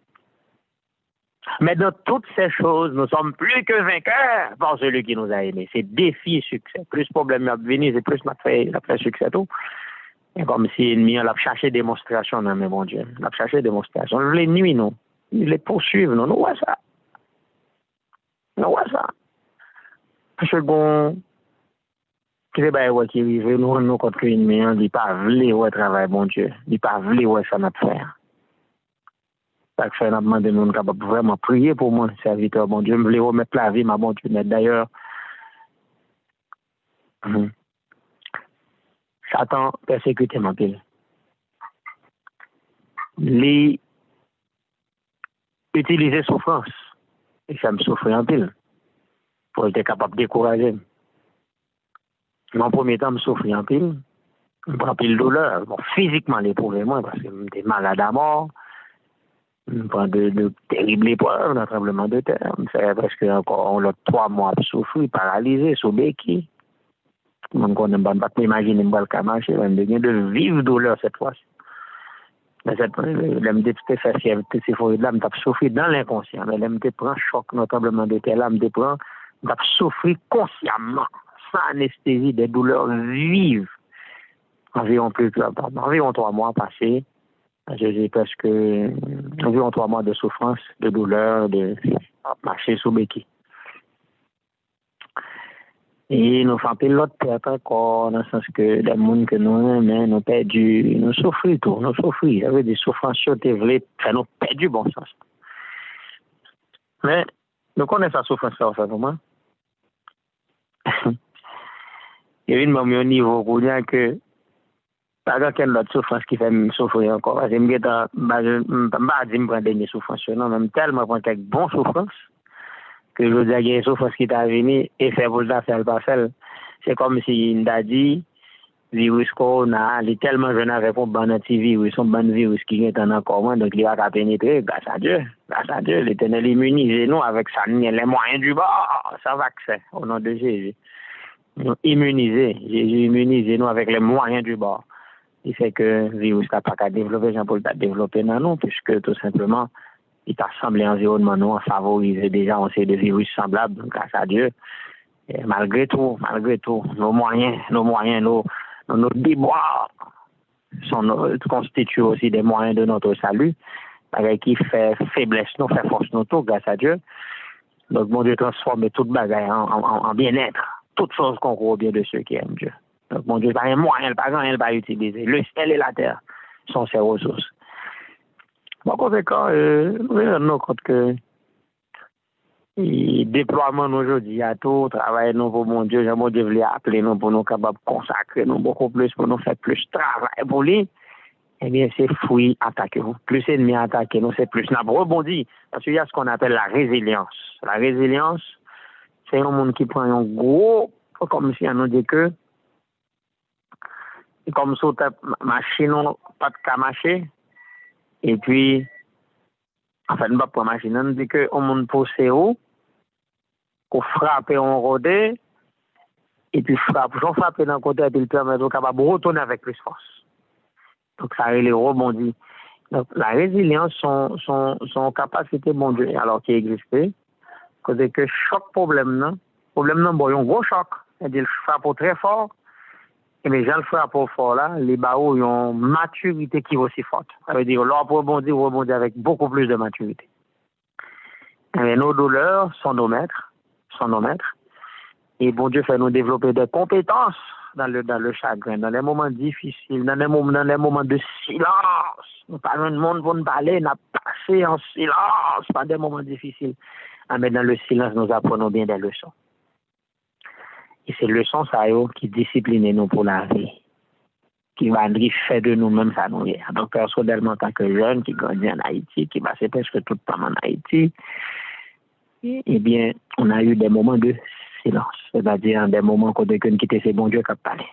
Mais dans toutes ces choses, nous sommes plus que vainqueurs par celui qui nous a aimés. C'est défi succès. Plus problème à venir, c'est plus notre fait succès tout. Et comme si l'ennemi a cherché démonstration dans mes bon Dieu. Il a cherché démonstration. Les nuits, non. Il les poursuivent, non. Nous voyons ça. Nous voyons ça. Parce que bon, qui est bien qui arrive, nous contre l'ennemi, il n'est pas voulu ouais travail, bon Dieu. Il n'est pas voulu ouais ça n'a pas fait. Ça fait un demandé nous capable vraiment prier pour moi, serviteur, bon Dieu. Je voulais remettre la vie, ma bon Dieu. Mais d'ailleurs, Satan persécuté ma pile. Les utiliser souffrance. Et ça me souffre en pile. Pour être capable de décourager. En premier temps, je souffre en pile. Je prends pile douleur. Bon, physiquement, l'éprouver moi, parce que j'étais malade à mort. Je prends de terribles épreuves, un tremblement de terre. C'est presque encore 3 mois de souffrir, paralysé, sous béquille. Je ne peux pas m'imaginer le marcher. Je de vive douleur cette fois-ci. Mais cette fois, je fait ces forêts-là, je souffrir dans l'inconscient. Mais je prends choc, notamment de terre, je prends, je souffrir consciemment, sans anesthésie, des douleurs vives. Environ 3 mois passés. J'ai presque environ 3 mois de souffrance, de douleur, de marcher sous béquille. Et nous faisons l'autre perte encore, dans le sens que les gens que nous aimons, nous perdons, nous souffrons tout, nous souffrons. Ça veut dire souffrance sur TV, ça nous perd du bon sens. Mais nous connaissons la souffrance en fait, comment? Il y a une au niveau pour dire que pas aucune autre souffrance qui fait me souffrir encore. Parce que je ne peux pas dire dernière souffrance, non, même tellement prendre quelques bonnes souffrances que je veux dire qu'il y a une souffrance qui t'a venu et fait pour le faire le parcelle. C'est comme si il t'a dit virus corona, il est tellement jeune avec un bon antivirus, un bon virus qui est en encore moins, donc il va pénétrer grâce à Dieu. Grâce à Dieu, l'Éternel immunise nous avec ça, les moyens du bord, ça va accès au nom de Jésus. Nous immuniser, Jésus immunise nous avec les moyens du bord. Il fait que le virus n'a pas qu'à développer, Jean-Paul t'a développé dans nous, puisque tout simplement, il t'a semblé l'environnement nous a favorisé déjà on sait des virus semblables grâce à Dieu. Et malgré tout, nos moyens, nos déboires constituent aussi des moyens de notre salut, qui fait faiblesse, nous fait force nous tout grâce à Dieu. Donc mon Dieu transforme toute bagaille en bien-être, toutes choses concourent au bien de ceux qui aiment Dieu. Donc mon Dieu, pas un moyen, pas grand, il va utiliser. Le ciel et la terre sont ses ressources. Par conséquent, nous rendons compte que le déploiement aujourd'hui à tout, travail nous pour mon Dieu, mon Dieu voulait appeler nous pour nous capables de consacrer nous beaucoup plus, pour nous faire plus de travail pour lui. Eh bien, c'est fruit attaquer vous. Plus ennemi attaquer nous, c'est plus n'a rebondi. Parce qu'il y a ce qu'on appelle la résilience. La résilience, c'est un monde qui prend un gros, comme si on nous dit que, comme si ta machine, pas de cas marcher. Et puis, en fait, pas pour machine, on dit que on monde pousse où, qu'on frappe, on rôde, et puis j'en frappe dans le côté et puis le permet de capable de retourner avec plus force. Donc ça les rebondit. Donc la résilience, son capacité, bon Dieu, alors qui existait, côté que chaque problème, bon, un gros choc, c'est-à-dire le frappe très fort, et mais j'ai le frappe fort là, les barreaux ont une maturité qui est aussi forte. Ça veut dire l'or rebondir avec beaucoup plus de maturité. Et nos douleurs sont nos maîtres. Et bon Dieu fait nous développer des compétences dans le chagrin, dans les moments difficiles, dans les moments de silence. Nous parlons de monde pour nous parler, nous passé en silence pendant des moments difficiles. Mais dans le silence, nous apprenons bien des leçons. Et ces leçons, ça qui disciplinent nous pour la vie, qui va faire de nous-mêmes ça nous. Donc personnellement, en tant que jeune qui grandit en Haïti, qui passe presque tout le temps en Haïti, eh bien, on a eu des moments de silence, c'est-à-dire des moments qu'on quittait ces bons dieux qui parlé.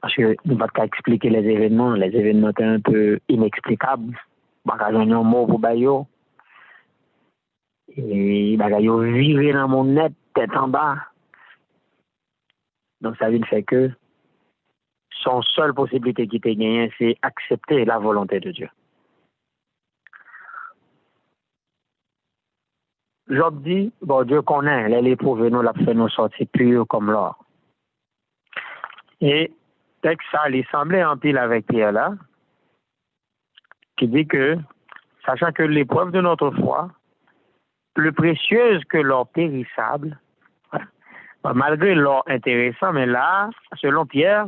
Parce que nous ne pouvons pas expliquer les événements étaient un peu inexplicables. Nous ne pouvons pas un mot pour Bayo. Et Bayo vivait dans mon net, tête en bas. Donc ça veut dire que son seule possibilité qui était gagnée, c'est accepter la volonté de Dieu. Job dit, bon, Dieu connaît, les éprouves nous l'a fait nous sortir purs comme l'or. Et texte ça, il semblait en pile avec Pierre là, qui dit que, sachant que l'épreuve de notre foi, plus précieuse que l'or périssable, malgré l'or intéressant, mais là, selon Pierre,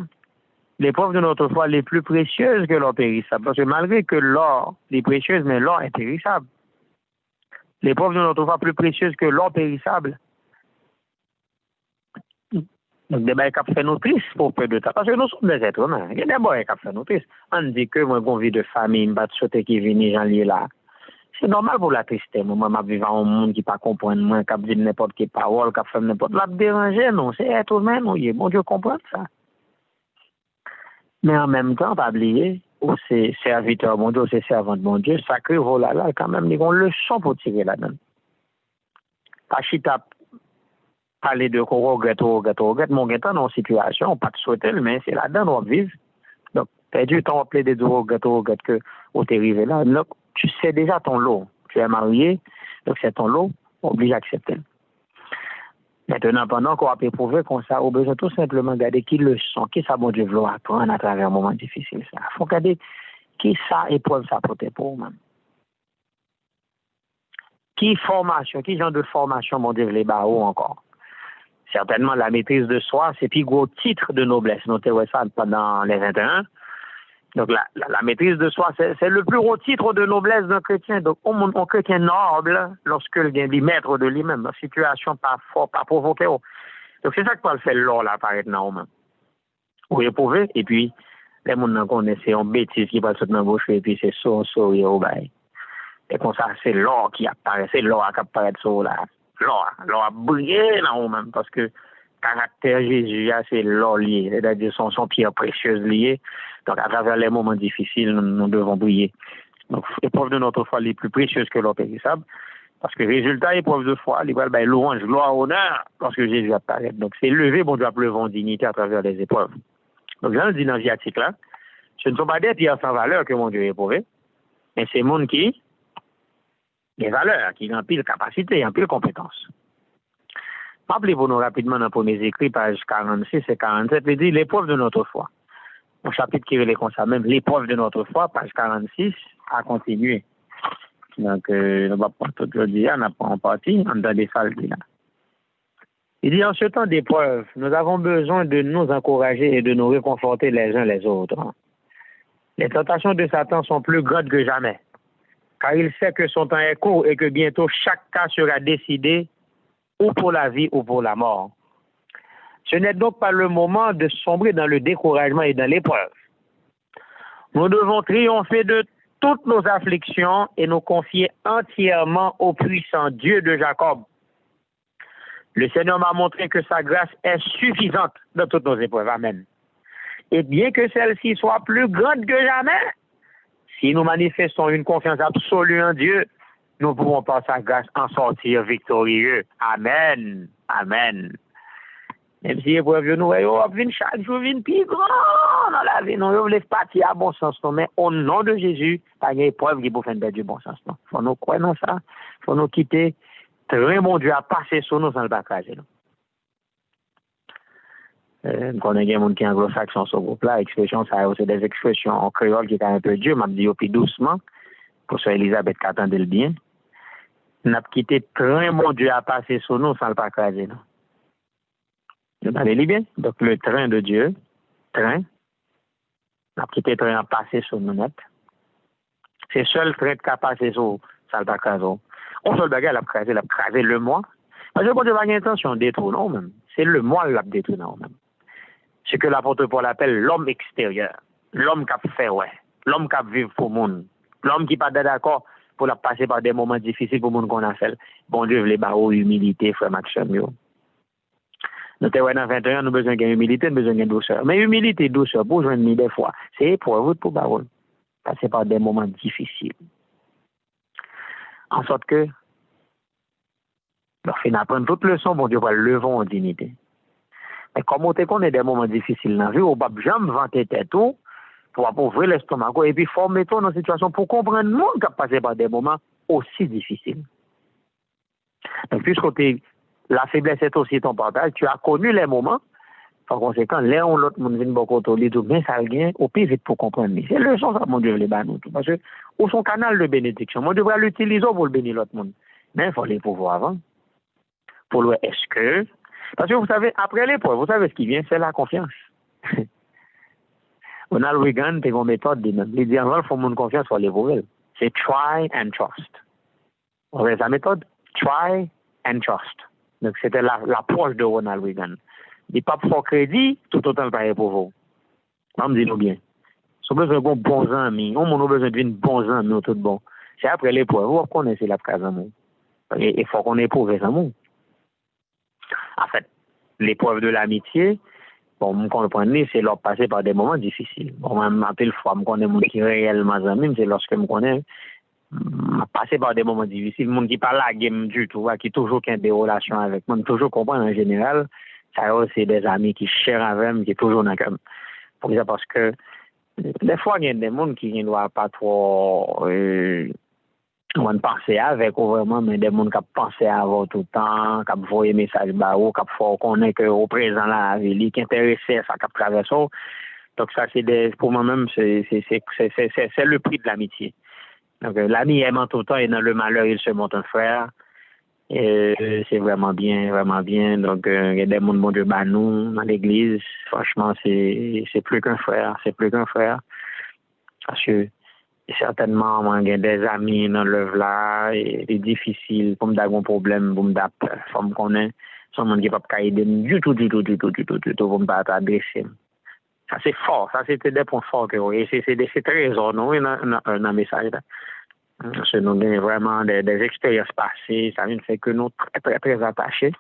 l'épreuve de notre foi est plus précieuse que l'or périssable. Parce que malgré que l'or est précieuse, mais l'or est périssable. L'épreuve de notre foi plus précieuse que l'or périssable. Donc, des bails qui fait nous tristes pour peu de temps. Parce que nous sommes des êtres humains. Il y a des bails qui fait nous tristes. On dit que moi, j'ai vie de famille, je vais sauter qui vient, j'en lis là. C'est normal pour la tristesse. Moi, je vis dans un monde qui ne comprend pas moi, qui dit n'importe quelle parole, qui fait n'importe quoi. La déranger, non. C'est être humain, non. Bon Dieu comprend ça. Mais en même temps, pas oublier, ou c'est serviteur bon Dieu, c'est servant de bon Dieu, sacré voilà là, quand même, ils ont une leçon pour tirer là-dedans. Pas si tu as parlé de qu'on regrette, mon guettant dans une situation, pas de souhaiter, mais c'est là-dedans qu'on vit. Donc, perdu du temps à plaider de regrette que où t'es arrivé là. Donc, tu sais déjà ton lot. Tu es marié, donc c'est ton lot, obligé d'accepter. Maintenant, pendant qu'on a éprouvé comme ça, on a besoin tout simplement de regarder qui leçon, qui ça bon Dieu veut apprendre à travers un moment difficile. Il faut regarder qui ça épreuve ça porte pour nous. Qui formation, qui genre de formation mon Dieu les barreaux encore. Certainement la maîtrise de soi, c'est plus gros titre de noblesse. Notez ça pendant les 21. Donc la maîtrise de soi, c'est le plus gros titre de noblesse d'un chrétien. Donc un chrétien noble, lorsque il est maître de lui-même, la situation pas fort, pas provoquée. Donc c'est ça que peut le faire l'or là, apparaître dans nous. Ou éprouver, et puis les gens connaissent, c'est une bêtise qui va se dans la bouche, et puis c'est sourire au bail. Et comme ça, c'est l'or qui apparaît, c'est l'or qui apparaît sur là. L'or a brillé dans nous-mêmes, parce que caractère Jésus, c'est l'or lié, c'est-à-dire son pierre précieuse liée. Donc, à travers les moments difficiles, nous devons briller. Donc, l'épreuve de notre foi est plus précieuse que l'or périssable, parce que résultat, l'épreuve de foi, il va louange, gloire, honneur, lorsque Jésus apparaît. Donc, c'est levé, bon Dieu, à pleuvoir en dignité à travers les épreuves. Donc, j'en dis dans le viatique là, ce ne sont pas des pierres sans valeur que mon Dieu a éprouvé, mais c'est monde qui des valeurs, qui ont pile capacité, ont pile compétence. Rappelez-vous nous rapidement dans le premier écrit, page 46 et 47, il dit l'épreuve de notre foi. Un chapitre qui est comme ça même, l'épreuve de notre foi, page 46, a continué. Donc, on va pas tout le dire, on n'a pas en partie, on a des salles là. Il dit en ce temps d'épreuve, nous avons besoin de nous encourager et de nous réconforter les uns les autres. Les tentations de Satan sont plus grandes que jamais, car il sait que son temps est court et que bientôt chaque cas sera décidé ou pour la vie ou pour la mort. Ce n'est donc pas le moment de sombrer dans le découragement et dans l'épreuve. Nous devons triompher de toutes nos afflictions et nous confier entièrement au puissant Dieu de Jacob. Le Seigneur m'a montré que sa grâce est suffisante dans toutes nos épreuves. Amen. Et bien que celle-ci soit plus grande que jamais, si nous manifestons une confiance absolue en Dieu, nous pouvons par sa grâce en sortir victorieux. Amen. Amen. Même si épreuve nous, vient chaque jour, vient plus grand dans la vie. Non, vous voulez partir à bon sens, non, mais au nom de Jésus, pas une épreuve qui peut faire du bon sens, non. Faut nous croire dans ça. Faut nous quitter. Très bon Dieu a passé sur nous sans le bacrager, non. On connaît des gens qui sont anglo-saxons sur ce groupe-là. Expression, ça, c'est des expressions en créole qui sont un peu dures, m'a dit plus doucement, pour ça Elisabeth qui attendait le bien. N'a quitté très bon Dieu a passé sur nous sans le bacrager, non. Vous avez bien? Donc, le train de Dieu, n'a quitté le train a passé sur nous net. C'est le seul train qui a passé sur Salbakazo. On seul bagage l'a crasé le moi. Parce que bon Dieu n'a pas intention de détruire non même. C'est le moi qui l'a détruit non même. Ce que l'apôtre Paul appelle l'homme extérieur. L'homme qui a fait, ouais. L'homme qui a vécu pour le monde. L'homme qui n'est pas d'accord pour la passer par des moments difficiles pour le monde qu'on a fait. Bon Dieu, les barreaux, humilité, frère Maxime. Nous sommes dans 21 ans, nous avons besoin d'humilité, nous avons besoin de douceur. Mais humilité et douceur, pour joindre des fois, c'est pour vous, pour barreau. Passer par des moments difficiles. En sorte que, lorsqu'on apprend toute leçon, bon Dieu va le lever en dignité. Mais comme on connaît des moments difficiles dans la vie, on ne peut jamais vanter tête tout pour ouvrir l'estomac et puis former toi dans une situation pour comprendre le monde qui a passé par des moments aussi difficiles. Donc, puisque la faiblesse est aussi ton partage, tu as connu les moments, par conséquent, là où l'autre monde vient beaucoup te dire, bien ça vient au plus vite pour comprendre. C'est le leçon, ça, mon Dieu, les banous, parce que, ou son canal de bénédiction, mon Dieu va l'utiliser pour le bénir l'autre monde. Mais il faut les pouvoir avant. Pour le est-ce que, parce que vous savez, après l'épreuve, vous savez ce qui vient, c'est la confiance. Ronald Reagan, c'est une méthode, il dit, en fait, il faut mon confiance pour l'épreuve. C'est try and trust. Vous voyez sa méthode? Try and trust. Donc, c'était l'approche de Ronald Reagan. Il pas pour crédit, tout autant pareil pour vous. On me dit nous bien. Si vous avez bons amis, on a besoin de bons amis, tout bon. C'est après l'épreuve, vous connaissez la case d'amour. Il faut qu'on éprouve les amours. En fait, l'épreuve de l'amitié, bon, vous comprenez, c'est leur passer par des moments difficiles. Bon, même à pile fois, je connais des gens qui réellement amis, c'est lorsque je connais, passer par des moments difficiles, les gens qui parlent la game du tout, qui toujours ont des relations avec moi, toujours comprendre en général, ça c'est des amis qui chèrent avec moi, qui toujours dans le cœur. Pour ça, parce que des fois, il y a des gens qui ne doivent pas trop penser avec vraiment, mais des gens qui pensent avant tout le temps, qui voient des messages barreaux, qui font connaître qu'au présent, la vie, qui intéressent ça, qui traversent. Donc, ça, c'est pour moi-même, c'est le prix de l'amitié. Donc, l'ami aimant tout le temps et dans le malheur, il se montre un frère. Et c'est vraiment bien, vraiment bien. Donc, il y a des gens, mon Dieu, nous, dans l'église, franchement, c'est plus qu'un frère, c'est plus qu'un frère. Parce que, certainement, moi, j'ai des amis dans l'œuvre là, et c'est difficile pour me donner un problème, pour me donner peur, pour me connaître, sans monde qui ne peut pas aider du tout, pour me pas adresser. Ça, c'est fort, ça, c'était des points forts que vous voyez, c'est très raison, non, dans un message là. Parce que nous avons vraiment des expériences passées, ça ne fait que nous très, très, très attachés.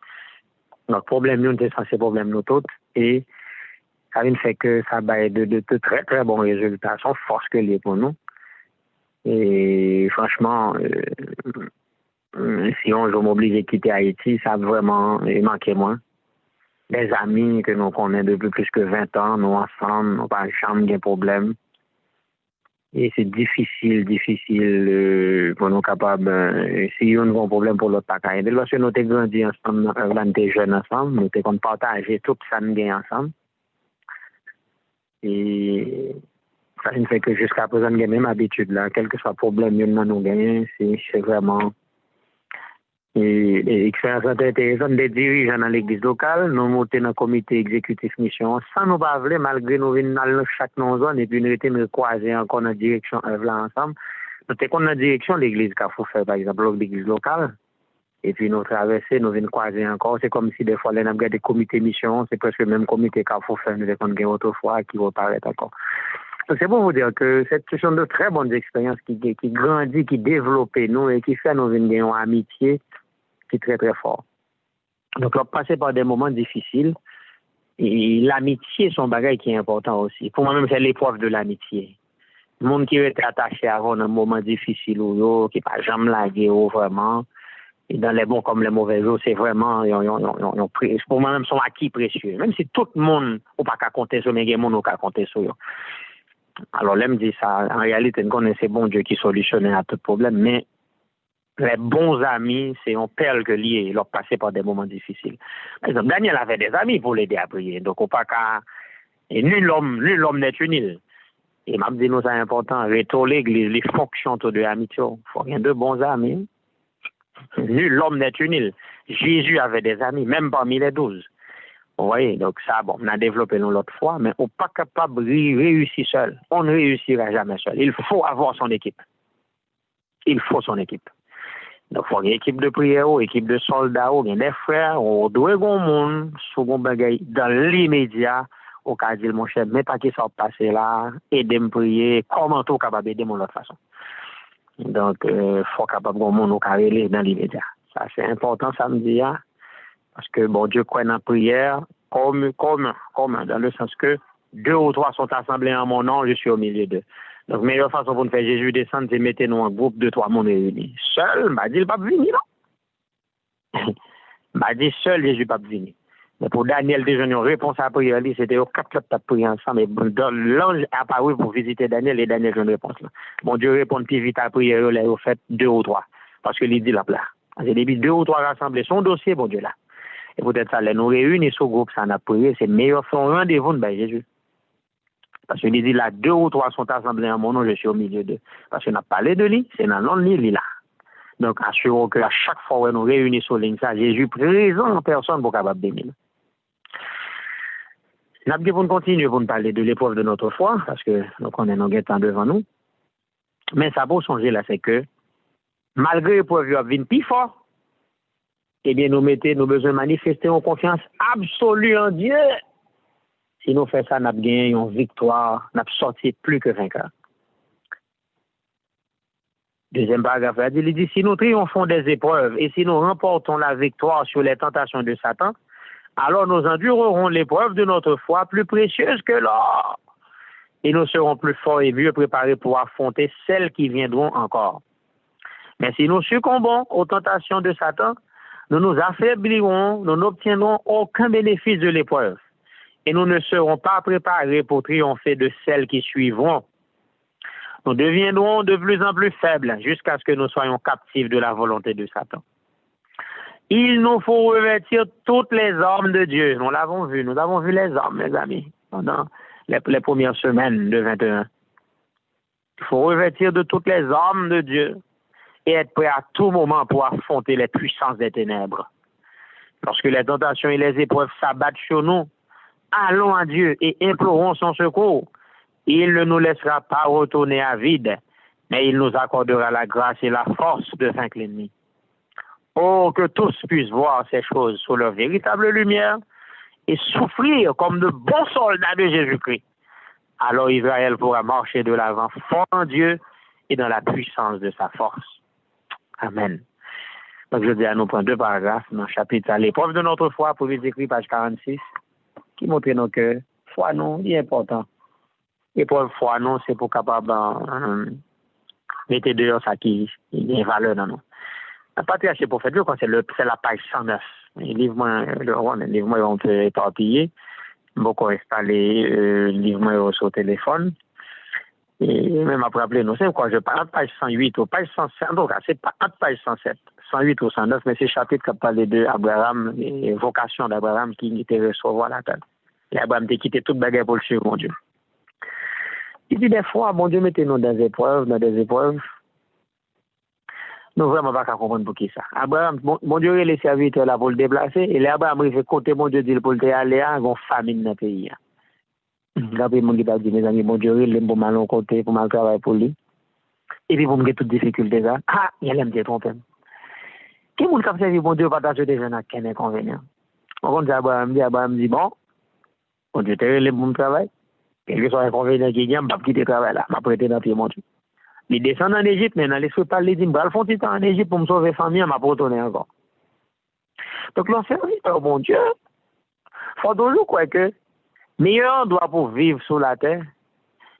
Notre problème, nous, c'est ça, c'est problème, nous tous, et ça ne fait que ça va de très, très bons résultats, sans force que les pour nous. Et franchement, si on m'oblige à quitter Haïti, ça a vraiment manqué moins. Des amis que nous connaissons depuis plus que 20 ans, nous ensemble, nous pas jamais de problème. Et c'est difficile pour nous capables, si on a un problème pour l'autre pas aider. Lorsque nous avons grandi ensemble, nous étions jeunes ensemble, nous avons partagé tout ça nous gagne ensemble. Et ça ne fait que jusqu'à présent, nous avons même habitude là, quel que soit le problème, nous gagnons, c'est vraiment et expérience intéressante des dirigeants dans l'église locale, nous montons dans le comité exécutif mission, sans nous pas vouloir, malgré nous venons dans chaque zone et puis nous croiser encore dans la direction là ensemble. Nous sommes dans la direction de l'église qu'a fait, par exemple, l'église locale. Et puis nous traverser, nous venons croiser encore. C'est comme si des fois, nous avons des comités mission, c'est presque le même comité qu'a fait, nous avons autrefois qui reparaît encore. C'est pour vous dire que ce sont de très bonnes expériences qui grandissent, qui développent nous et qui fait nous venir une amitié qui est très très fort. Donc, on passer par des moments difficiles et l'amitié, c'est un bagage qui est important aussi. Pour moi-même, c'est l'épreuve de l'amitié. Le monde qui est attaché avant un moment difficile ou qui n'a jamais lagué vraiment, Et dans les bons comme les mauvais jours, c'est vraiment, pour moi-même, sont acquis précieux. Même si tout le monde n'a pas qu'à compter sur, mais il y a des gens qui compter sur eux. Alors, là, me dit ça, en réalité, on connaît ces bons Dieu qui solutionne à tout problème, mais les bons amis, c'est un perle que lié, ils ont passé par des moments difficiles. Par exemple, Daniel avait des amis pour l'aider à prier, donc on pas qu'à, et nul homme n'est une. Et m'a dit nous c'est important, retourner l'église, les fonctions de l'amitié. Il faut rien de bons amis. Nul homme n'est une. Jésus avait des amis, même parmi les 12. Vous voyez, donc ça, bon, on a développé nous l'autre fois, mais on n'est pas capable de réussir seul. On ne réussira jamais seul. Il faut avoir son équipe. Il faut son équipe. Donc, il faut une équipe de prière, une équipe de soldats, des frères, on doit avoir un monde, dans l'immédiat, au cas de mon cher, mais pas qui soit passé là, aider me prier, comment tout capable d'aider mon autre façon. Donc, il faut capable de monde au carré dans l'immédiat. Ça, c'est important samedi, hein, parce que bon Dieu croit dans la prière, comme, dans le sens que 2 ou 3 sont assemblés en mon nom, je suis au milieu d'eux. Donc, meilleure façon pour nous faire Jésus descendre, c'est mettre nous en groupe de 3 mondes réunis. Seul, m'a dit, il ne va pas venir, non? M'a dit, seul, Jésus ne va pas venir. Mais pour Daniel, déjà, une réponse à la prière, c'était aux 4 qui ont prié ensemble. Et l'ange a apparu pour visiter Daniel et Daniel a une réponse là. Bon Dieu répond plus vite à la prière, il a fait 2 ou 3. Parce que il dit là. C'est depuis 2 ou 3 rassemblés, son dossier, bon Dieu là. Et peut-être ça, nous réunir sur le groupe, ça n'a prié, c'est meilleur son rendez-vous de Jésus. Parce qu'il dit là, 2 ou 3 sont assemblés en mon nom, je suis au milieu d'eux. Parce qu'on a parlé de lui, c'est dans le lit là. Donc, assurons qu'à chaque fois où nous réunissons sur ligne, ça, Jésus présent en personne pour capable bénir. Nous avons continuer pour nous parler de l'épreuve de notre foi, parce que nous connaissons nos guettants devant nous. Mais ça pour changer là, c'est que malgré l'épreuve, il y a une plus fort. Eh bien, nous besoin de manifester une confiance absolue en Dieu. Si nous faisons ça, nous avons gagné une victoire, nous avons sorti plus que vainqueur. Deuxième paragraphe, il dit, si nous triomphons des épreuves et si nous remportons la victoire sur les tentations de Satan, alors nous endurerons l'épreuve de notre foi plus précieuse que l'or. Et nous serons plus forts et mieux préparés pour affronter celles qui viendront encore. Mais si nous succombons aux tentations de Satan, nous nous affaiblirons, nous n'obtiendrons aucun bénéfice de l'épreuve. Et nous ne serons pas préparés pour triompher de celles qui suivront. Nous deviendrons de plus en plus faibles jusqu'à ce que nous soyons captifs de la volonté de Satan. Il nous faut revêtir toutes les armes de Dieu. Nous l'avons vu, nous avons vu les armes, mes amis, pendant les premières semaines de 21. Il faut revêtir de toutes les armes de Dieu et être prêt à tout moment pour affronter les puissances des ténèbres. Lorsque les tentations et les épreuves s'abattent sur nous, allons à Dieu et implorons son secours. Il ne nous laissera pas retourner à vide, mais il nous accordera la grâce et la force de vaincre l'ennemi. Oh, que tous puissent voir ces choses sous leur véritable lumière et souffrir comme de bons soldats de Jésus-Christ. Alors Israël pourra marcher de l'avant fort en Dieu et dans la puissance de sa force. Amen. Donc je dis à nous prendre 2 paragraphes dans le chapitre à l'épreuve de notre foi, pour les écrire page 46, qui montre nos cœurs. Foi non, il est important. L'épreuve foi non, c'est pour capable mettre dehors ça qui a valeur dans nous. La patriarche prophète, c'est la page 109. Le livre, on peut éparpiller. Beaucoup installer le livre sur le téléphone. Et même après appeler nous, c'est quoi, je parle de page 108 ou page 107. En tout cas, c'est pas de page 107, 108 ou 109, mais c'est le chapitre qui parle de Abraham et vocation d'Abraham qui était recevoir la terre. Et Abraham a quitté toute bagarre pour le suivre, mon Dieu. Il dit des fois, mon Dieu, mettez-nous dans des épreuves. Nous vraiment pas comprendre pour qui ça. Abraham, mon Dieu, il est serviteur là pour le déplacer. Et là, Abraham, il fait côté, mon Dieu, dit pour le aller à une famine dans le pays. Là, mon Dieu, dit, mes amis, mon Dieu, il est pour mal côté, pour mal travailler pour lui. Et puis, pour me toutes les difficultés là. Ah, il aime bien tromper. Qui est-ce qui a servi, mon Dieu, partager des jeunes à quel inconvénient? On compte Abraham dit, bon, mon Dieu, t'es le bon travail. Quel que soit l'inconvénient qu'il y a, je ne vais pas quitter le travail là. Je vais prêter dans le pied, mon Dieu. Il descend en Égypte, mais dans l'esprit parler, il dit, je vais faire un petit temps en Égypte pour me sauver la famille, je vais retourner encore. Donc, l'on serviteur, mon Dieu, il faut toujours croire que meilleur doit pour vivre sur la terre,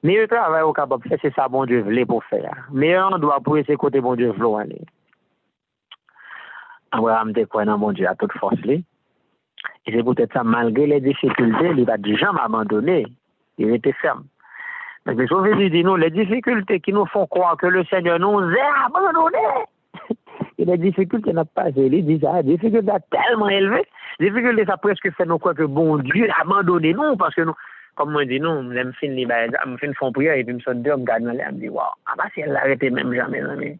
meilleur travail au capable de faire, c'est ça, bon Dieu, voulait pour faire. Meilleur doit pour essayer côté, bon Dieu, voulait aller. Abraham te croit dans mon Dieu à toute force. Et c'est peut-être ça, malgré les difficultés, il va jamais abandonner. Il était ferme. Mais le Sauveur dit nous, les difficultés qui nous font croire que le Seigneur nous a abandonnés. Et les difficultés n'ont pas passé. Il dit ça, les difficultés sont tellement élevées. Les difficultés, ça presque fait nous croire que bon Dieu a abandonné nous, parce que nous, comme moi dit, nous, je me fais une prière et puis je me sors dehors, je me regarde, je me dis, waouh, si elle l'arrêtait même jamais, jamais.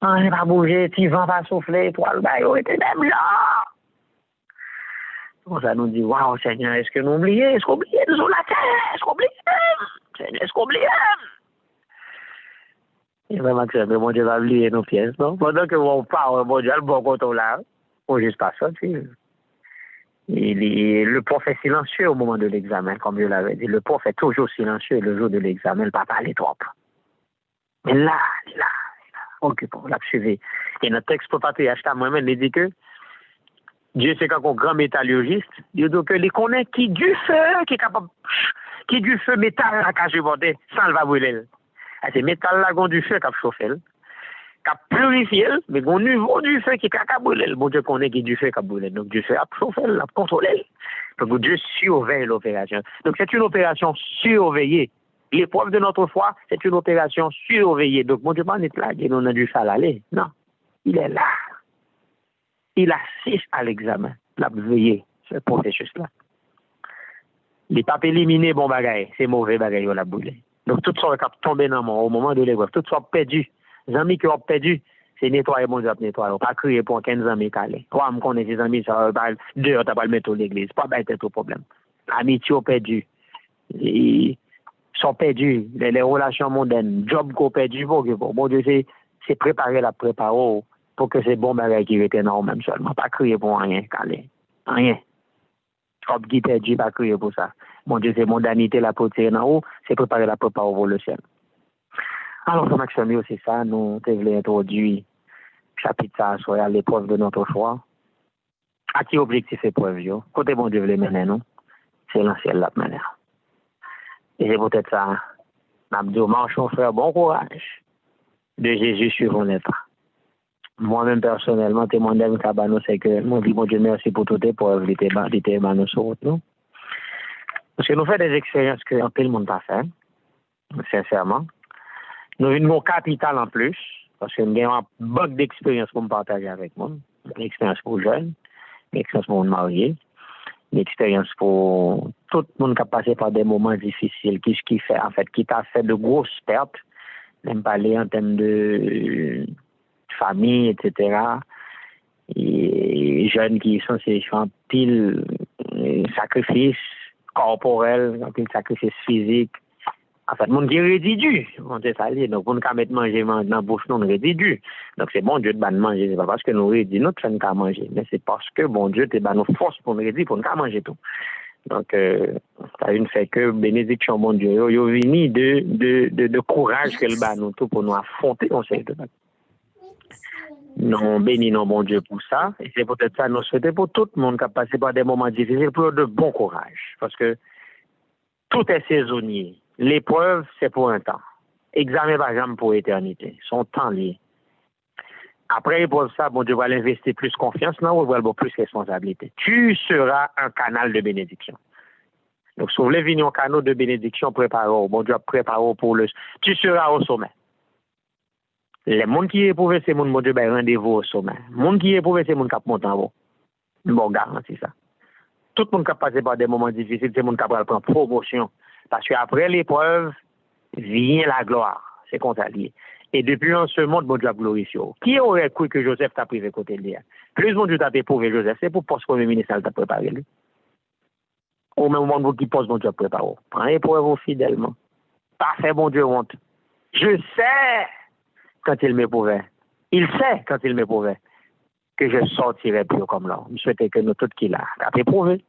Ah, j'ai pas bougé, petit vent pas soufflé, étoile, bah, il était même là. Ça nous dit, waouh, Seigneur, est-ce que nous oublions? Est-ce qu'on oublie nous sur la terre? Est-ce qu'on oublie? Seigneur, est-ce qu'on oublie? Et vraiment que mon Dieu va oublier nos pièces, non? Pendant que on parle, mon Dieu, le bon côté là, on juste pas sortir. Le prof est silencieux au moment de l'examen, comme je l'avais dit. Le prof est toujours silencieux le jour de l'examen, il ne va pas parler trop. Mais là, occupons, l'a suivi. Et notre texte pour patriarche, moi-même, il dit que Dieu, c'est quand un grand métallurgiste, il dit que les connaît qui du feu, qui est capable, qui du feu métal à cacher porter, sans le va brûler. C'est métal là, qui du feu qui a chauffé, qui a purifié, mais au niveau du feu qui a brûlé. Bon Dieu connaît qui du feu qui a brûlé. Donc du feu a chauffé, a contrôlé. Donc Dieu surveille l'opération. Donc c'est une opération surveillée. L'épreuve de notre foi, c'est une opération surveillée. Donc mon Dieu pas n'est là, il a du fall aller. Non, il est là. Il assiste à l'examen. Il a veillé ce processus-là. Il n'est pas éliminé bon bagaille, c'est mauvais bagaille, il a brûlé. Donc tout ça qui tombé dans mon au moment de l'épreuve, tout ça perdu. Les amis qui ont perdu, c'est nettoyer mon Dieu, nettoyer. Pas crier pour 15 amis calés. Toi, me connais ces amis, ça va deux, t'as pas le mettre à l'église. Pas bête tout problème. Amitié ont perdu. Ils sont perdus. Les relations mondaines, job qu'on perdu, bon Dieu, c'est préparer la préparer pour que c'est bon bagaille qui était dans même seulement. Pas crier pour rien calé. Rien. Comme qui perdu, pas crier pour ça. Mon Dieu, c'est mondanité la pour tirer en haut, c'est préparer la préparer pour le ciel. Alors, comme Maxime, c'est ça, nous devons introduire chapitre ça sur l'épreuve de notre foi. À qui objectif épreuve, yo? Côté bon Dieu veut mener, nous, c'est l'ancien la manière. Et c'est peut-être ça, Abdou, marchons frère, bon courage. De Jésus suivons les pas. Moi-même, personnellement, témoignage Cabano, c'est que, mon Dieu, merci pour toutes les épreuves, l'été sur route, nous. Parce que nous faisons des expériences que un peu le monde n'a pas fait, sincèrement. Nous avons un capital en plus, parce que nous avons un bug d'expérience pour me partager avec moi. Une expérience pour jeunes, une expérience pour me marier, une expérience pour tout le monde qui a passé par des moments difficiles, qui fait, en fait, qui t'a fait de grosses pertes, même parler en termes de famille, etc. Et jeunes qui sont en pile sacrifice corporel, en pile sacrifice physique. En fait, mon Dieu résidu, on sait ça, donc on ne mettre manger dans la bouche non résidu. Donc c'est bon Dieu de manger, c'est pas parce que nous résidus nous ne pas manger, mais c'est parce que bon Dieu te nous force pour nous résidu pour ne pas manger tout. Donc ça une fait que bénédiction bon Dieu, yo vini de courage qu'elle bat nous tout pour nous affronter on sait de nous bénis non bon Dieu pour ça et c'est peut-être ça nous souhaiter pour tout le monde qui a passé par des moments difficiles pour de bon courage parce que tout est saisonnier. L'épreuve, c'est pour un temps. Examen, par exemple, pour l'éternité. Son temps lié. Après l'épreuve, ça, bon Dieu va l'investir plus confiance, non, ou va avoir plus responsabilité. Tu seras un canal de bénédiction. Donc, si vous voulez venir un canal de bénédiction, préparez-vous. Bon Dieu préparez-vous pour le... Tu seras au sommet. Les gens qui éprouvent, c'est mon Dieu, ben, rendez-vous au sommet. Les gens qui éprouvent, c'est mon cap montant en haut. Bon, garantie ça. Tout le monde qui a passé par des moments difficiles, c'est mon cap va prendre promotion. Parce qu'après l'épreuve, vient la gloire. C'est comme ça lié. Et depuis en ce monde, bon Dieu a glorifié. Qui aurait cru que Joseph t'a privé côté de lui? Plus bon Dieu t'a éprouvé Joseph, c'est pour poste premier ministre t'a préparé lui. Au même moment qui pose bon Dieu a préparé. Prends épreuve fidèlement. Pas fait bon Dieu honte. Je sais quand il m'éprouvait. Il sait quand il m'éprouvait que je sortirai pur comme l'or. Je souhaitais que nous tous qui l'a éprouvé,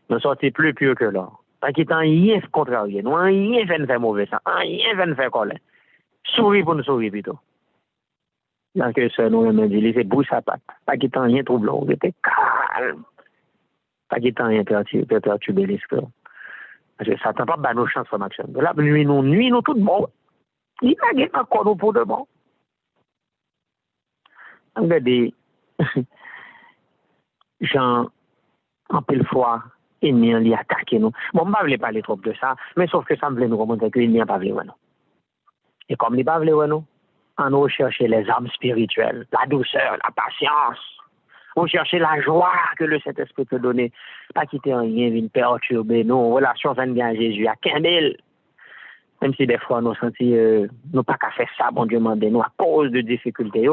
nous sortions plus pur que l'or. Pas qu'il t'en rien contrarié, nous rien fait faire mauvais ça, rien fait faire colère. Souris pour nous sourire plutôt. Donc ça nous même dit c'est bouche à patte. Pas qu'il t'en rien troublant, était calme. Pas qu'il t'en rien perturbé l'esprit. Parce que ça t'a pas nos chances en action. Là nuit nous tout bon. Il n'a rien encore nous pour de bon. Regardez Jean, en pile fois, ennemi li attaqué nous. Bon, je ne vais pas parler trop de ça, mais sauf que ça me plaît nous remonter que l'ennemi n'a pas voulu nous. Et comme il n'a pas voulu nous, on recherche les âmes spirituelles, la douceur, la patience. On cherche la joie que le Saint-Esprit peut donner. Pas quitter rien, venir perturber nos relations avec Jésus à 15 000. Même si des fois nous sentons, nous pas qu'à faire ça, bon Dieu m'a nous à cause de difficultés.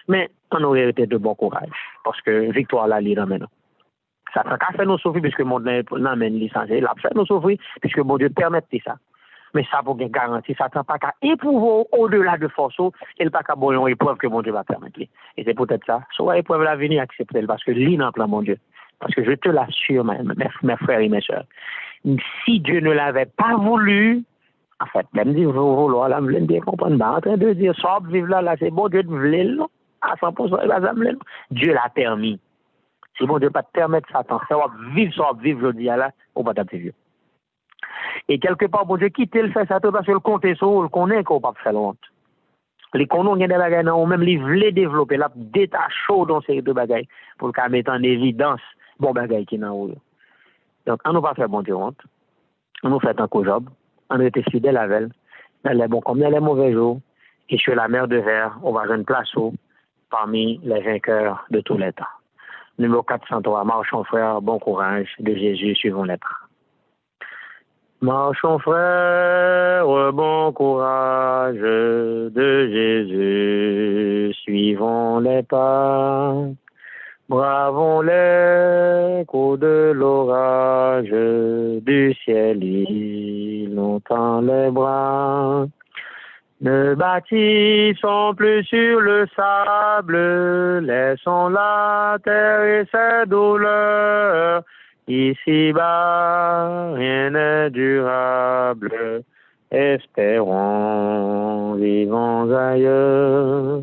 Mais on aurait été de bon courage. Parce que victoire là, il nous. Ça fait nous souffrir puisque mon n'amène licencié. Il a fait nous souffrir puisque mon Dieu permet ça. Mais ça pour garantir, ça ne pas qu'à éprouver au-delà de force, et pas qu'à bon épreuve que mon Dieu va permettre. Et c'est peut-être ça. Soit épreuve la venir accepter parce que l'île en plan mon Dieu. Parce que je te l'assure, mes frères et mes soeurs, si Dieu ne l'avait pas voulu, en fait, même dire vouloir, là, je me bien comprendre, en train de dire, soit vivre là, c'est bon Dieu de vouloir, à 100%, Dieu l'a permis. Si bon Dieu pas te permettre ça, ça va vivre le dia là, on va taper vieux. Et quelque part, bon Dieu, quitter le fait ça parce que le compte est sur, le connaît qu'on va faire honte. Les connaissons des bagages, ou même les voulaient développer, là, détacher dans ces deux bagages, pour le mettre en évidence, bon bagages qui n'ont pas. Donc, on ne va pas faire bon Dieu honte. On nous fait un coup job. On était fidèle à elle. Elle est bon comme elle est mauvais jours. Et sur la mer de verre, on va avoir une place parmi les vainqueurs de tous les temps. Numéro 403, marchons frères, bon courage de Jésus, suivons les pas. Marchons frères, bon courage de Jésus, suivons les pas. Bravons les coups de l'orage, du ciel il entend les bras. Ne bâtissons plus sur le sable, laissons la terre et ses douleurs. Ici-bas, rien n'est durable, espérons, vivons ailleurs.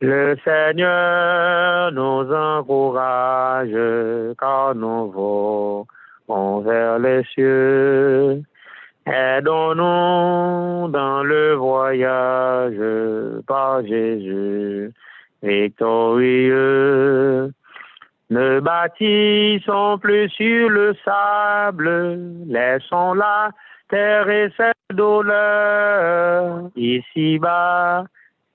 Le Seigneur nous encourage, car nous volons vers les cieux. Aidons-nous dans le voyage par Jésus victorieux. Ne bâtissons plus sur le sable, laissons la terre et ses douleurs. Ici-bas,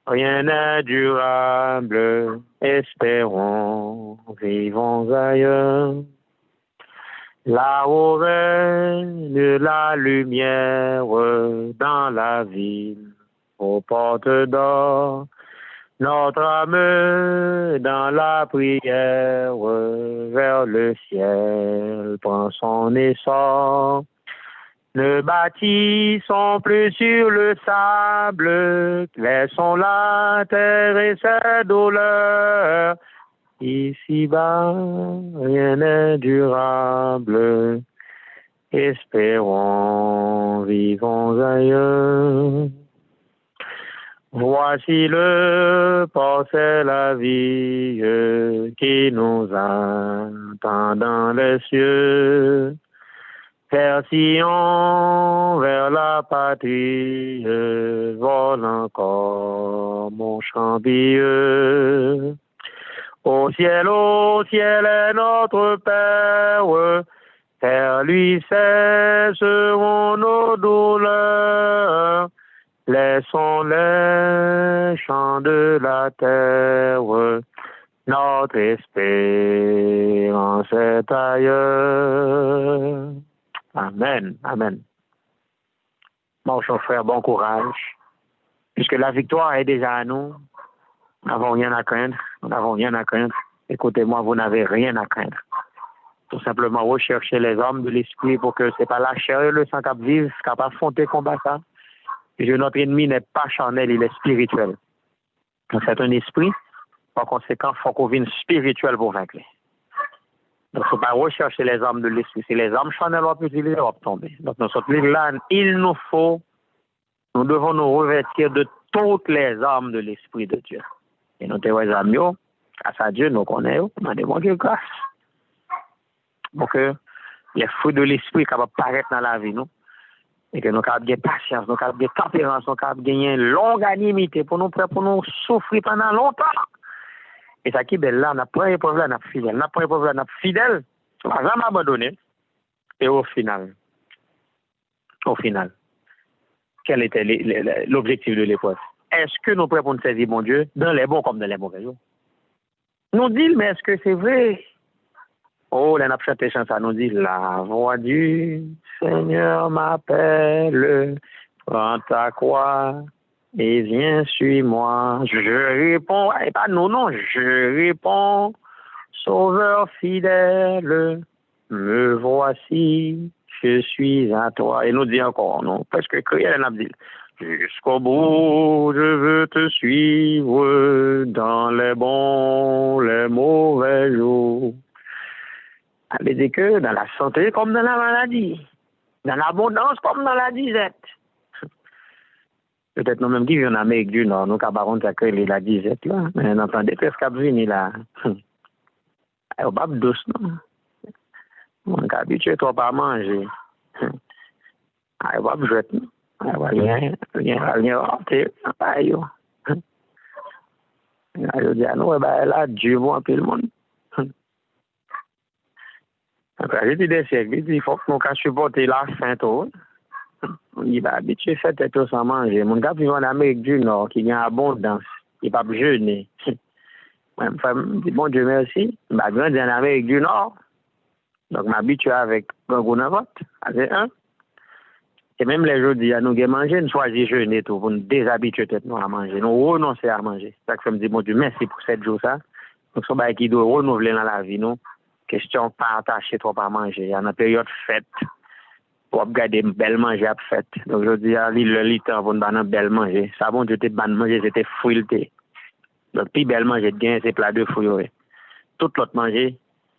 rien n'est durable, espérons, vivons ailleurs. Là-haut règne la lumière dans la ville, aux portes d'or. Notre âme dans la prière vers le ciel prend son essor. Ne bâtissons plus sur le sable, laissons la terre et ses douleurs. Ici-bas, rien n'est durable, espérons, vivons ailleurs. Voici le port, c'est la vie qui nous attend dans les cieux. Vers Sion, vers la patrie, vole encore mon chant pieux. Au ciel est notre Père, vers lui cesseront nos douleurs. Laissons les chants de la terre, notre espérance est ailleurs. Amen, amen. Marchons frère, bon courage, puisque la victoire est déjà à nous. Nous n'avons rien à craindre, nous n'avons rien à craindre. Écoutez-moi, vous n'avez rien à craindre. Tout simplement rechercher les hommes de l'esprit pour que ce n'est pas la chair et le sang qui vivent, qui affronter combat ça. Et notre ennemi n'est pas charnel, il est spirituel. Donc c'est un esprit, par conséquent, il faut qu'on vienne spirituel pour vaincre. Donc il ne faut pas rechercher les armes de l'esprit. Si les armes charnelles vont utiliser, on va tomber. Donc dans cette ligne-là, nous devons nous revêtir de toutes les armes de l'esprit de Dieu. Et nous devons amis, grâce à Dieu, nous connaissons, nous demandons grâce. Pour que les fruits de l'esprit capables de paraître dans la vie, nous. Et que nous avons de patience, nous avons de tempérance, nous avons de longanimité pour nous souffrir pendant longtemps. Et ça qui est belle là, on a pris épreuve là, on a fidèle. On a pris épreuve là, on a fidèle. On va jamais abandonner. Et au final, quel était l'objectif de l'épreuve? Est-ce que nous prêts pour nous servir mon Dieu dans les bons comme dans les mauvais jours? Nous dit, mais est-ce que c'est vrai? Oh, là, on a chanté chanson, nous dit, la voix du Seigneur m'appelle, prends ta croix et viens, suis-moi. Je réponds, et pas non, non, je réponds, Sauveur fidèle, me voici, je suis à toi. Et nous dit encore, non, parce que crier, on a dit, jusqu'au bout, je veux te suivre dans les bons, les mauvais jours. Ça veut dire que dans la santé comme dans la maladie, dans l'abondance comme dans la disette. Peut-être nous-mêmes qui vivons en Amérique du Nord, nous avons créé la disette là, mais on entend des presque venir là. On va pas douce, non? On est habitué trop à manger. On va pas jouer, on va rien rentrer. Je dis à nous, là, Dieu bon un peu le monde. J'ai dit des siècles, il faut que nous supporter la faim. Il va habitué à faire tout sans manger. Mon gars vit en Amérique du Nord, qui a abondance, il va pas jeûner. Je dis, bon Dieu merci, je vais grandir en Amérique du Nord. Donc, je m'habitue avec un gros n'importe. Et même les jours, nous avons mangé, nous choisissons jeûner tout pour nous déshabituer nous à manger. Nous renoncer à manger. C'est ça que je me dis, bon Dieu merci pour 7 jours ça. Donc, ça qui doit renouveler dans la vie, nous. Question pas attaché trop à manger. Il y a une période fête. Pour regarder belle manger à fête. Donc, je dis, le temps pour nous belle manger. Ça, bon Dieu, ban manger, c'était fruité. Donc, plus belle manger de gain, c'est plat de fruits. Tout l'autre manger,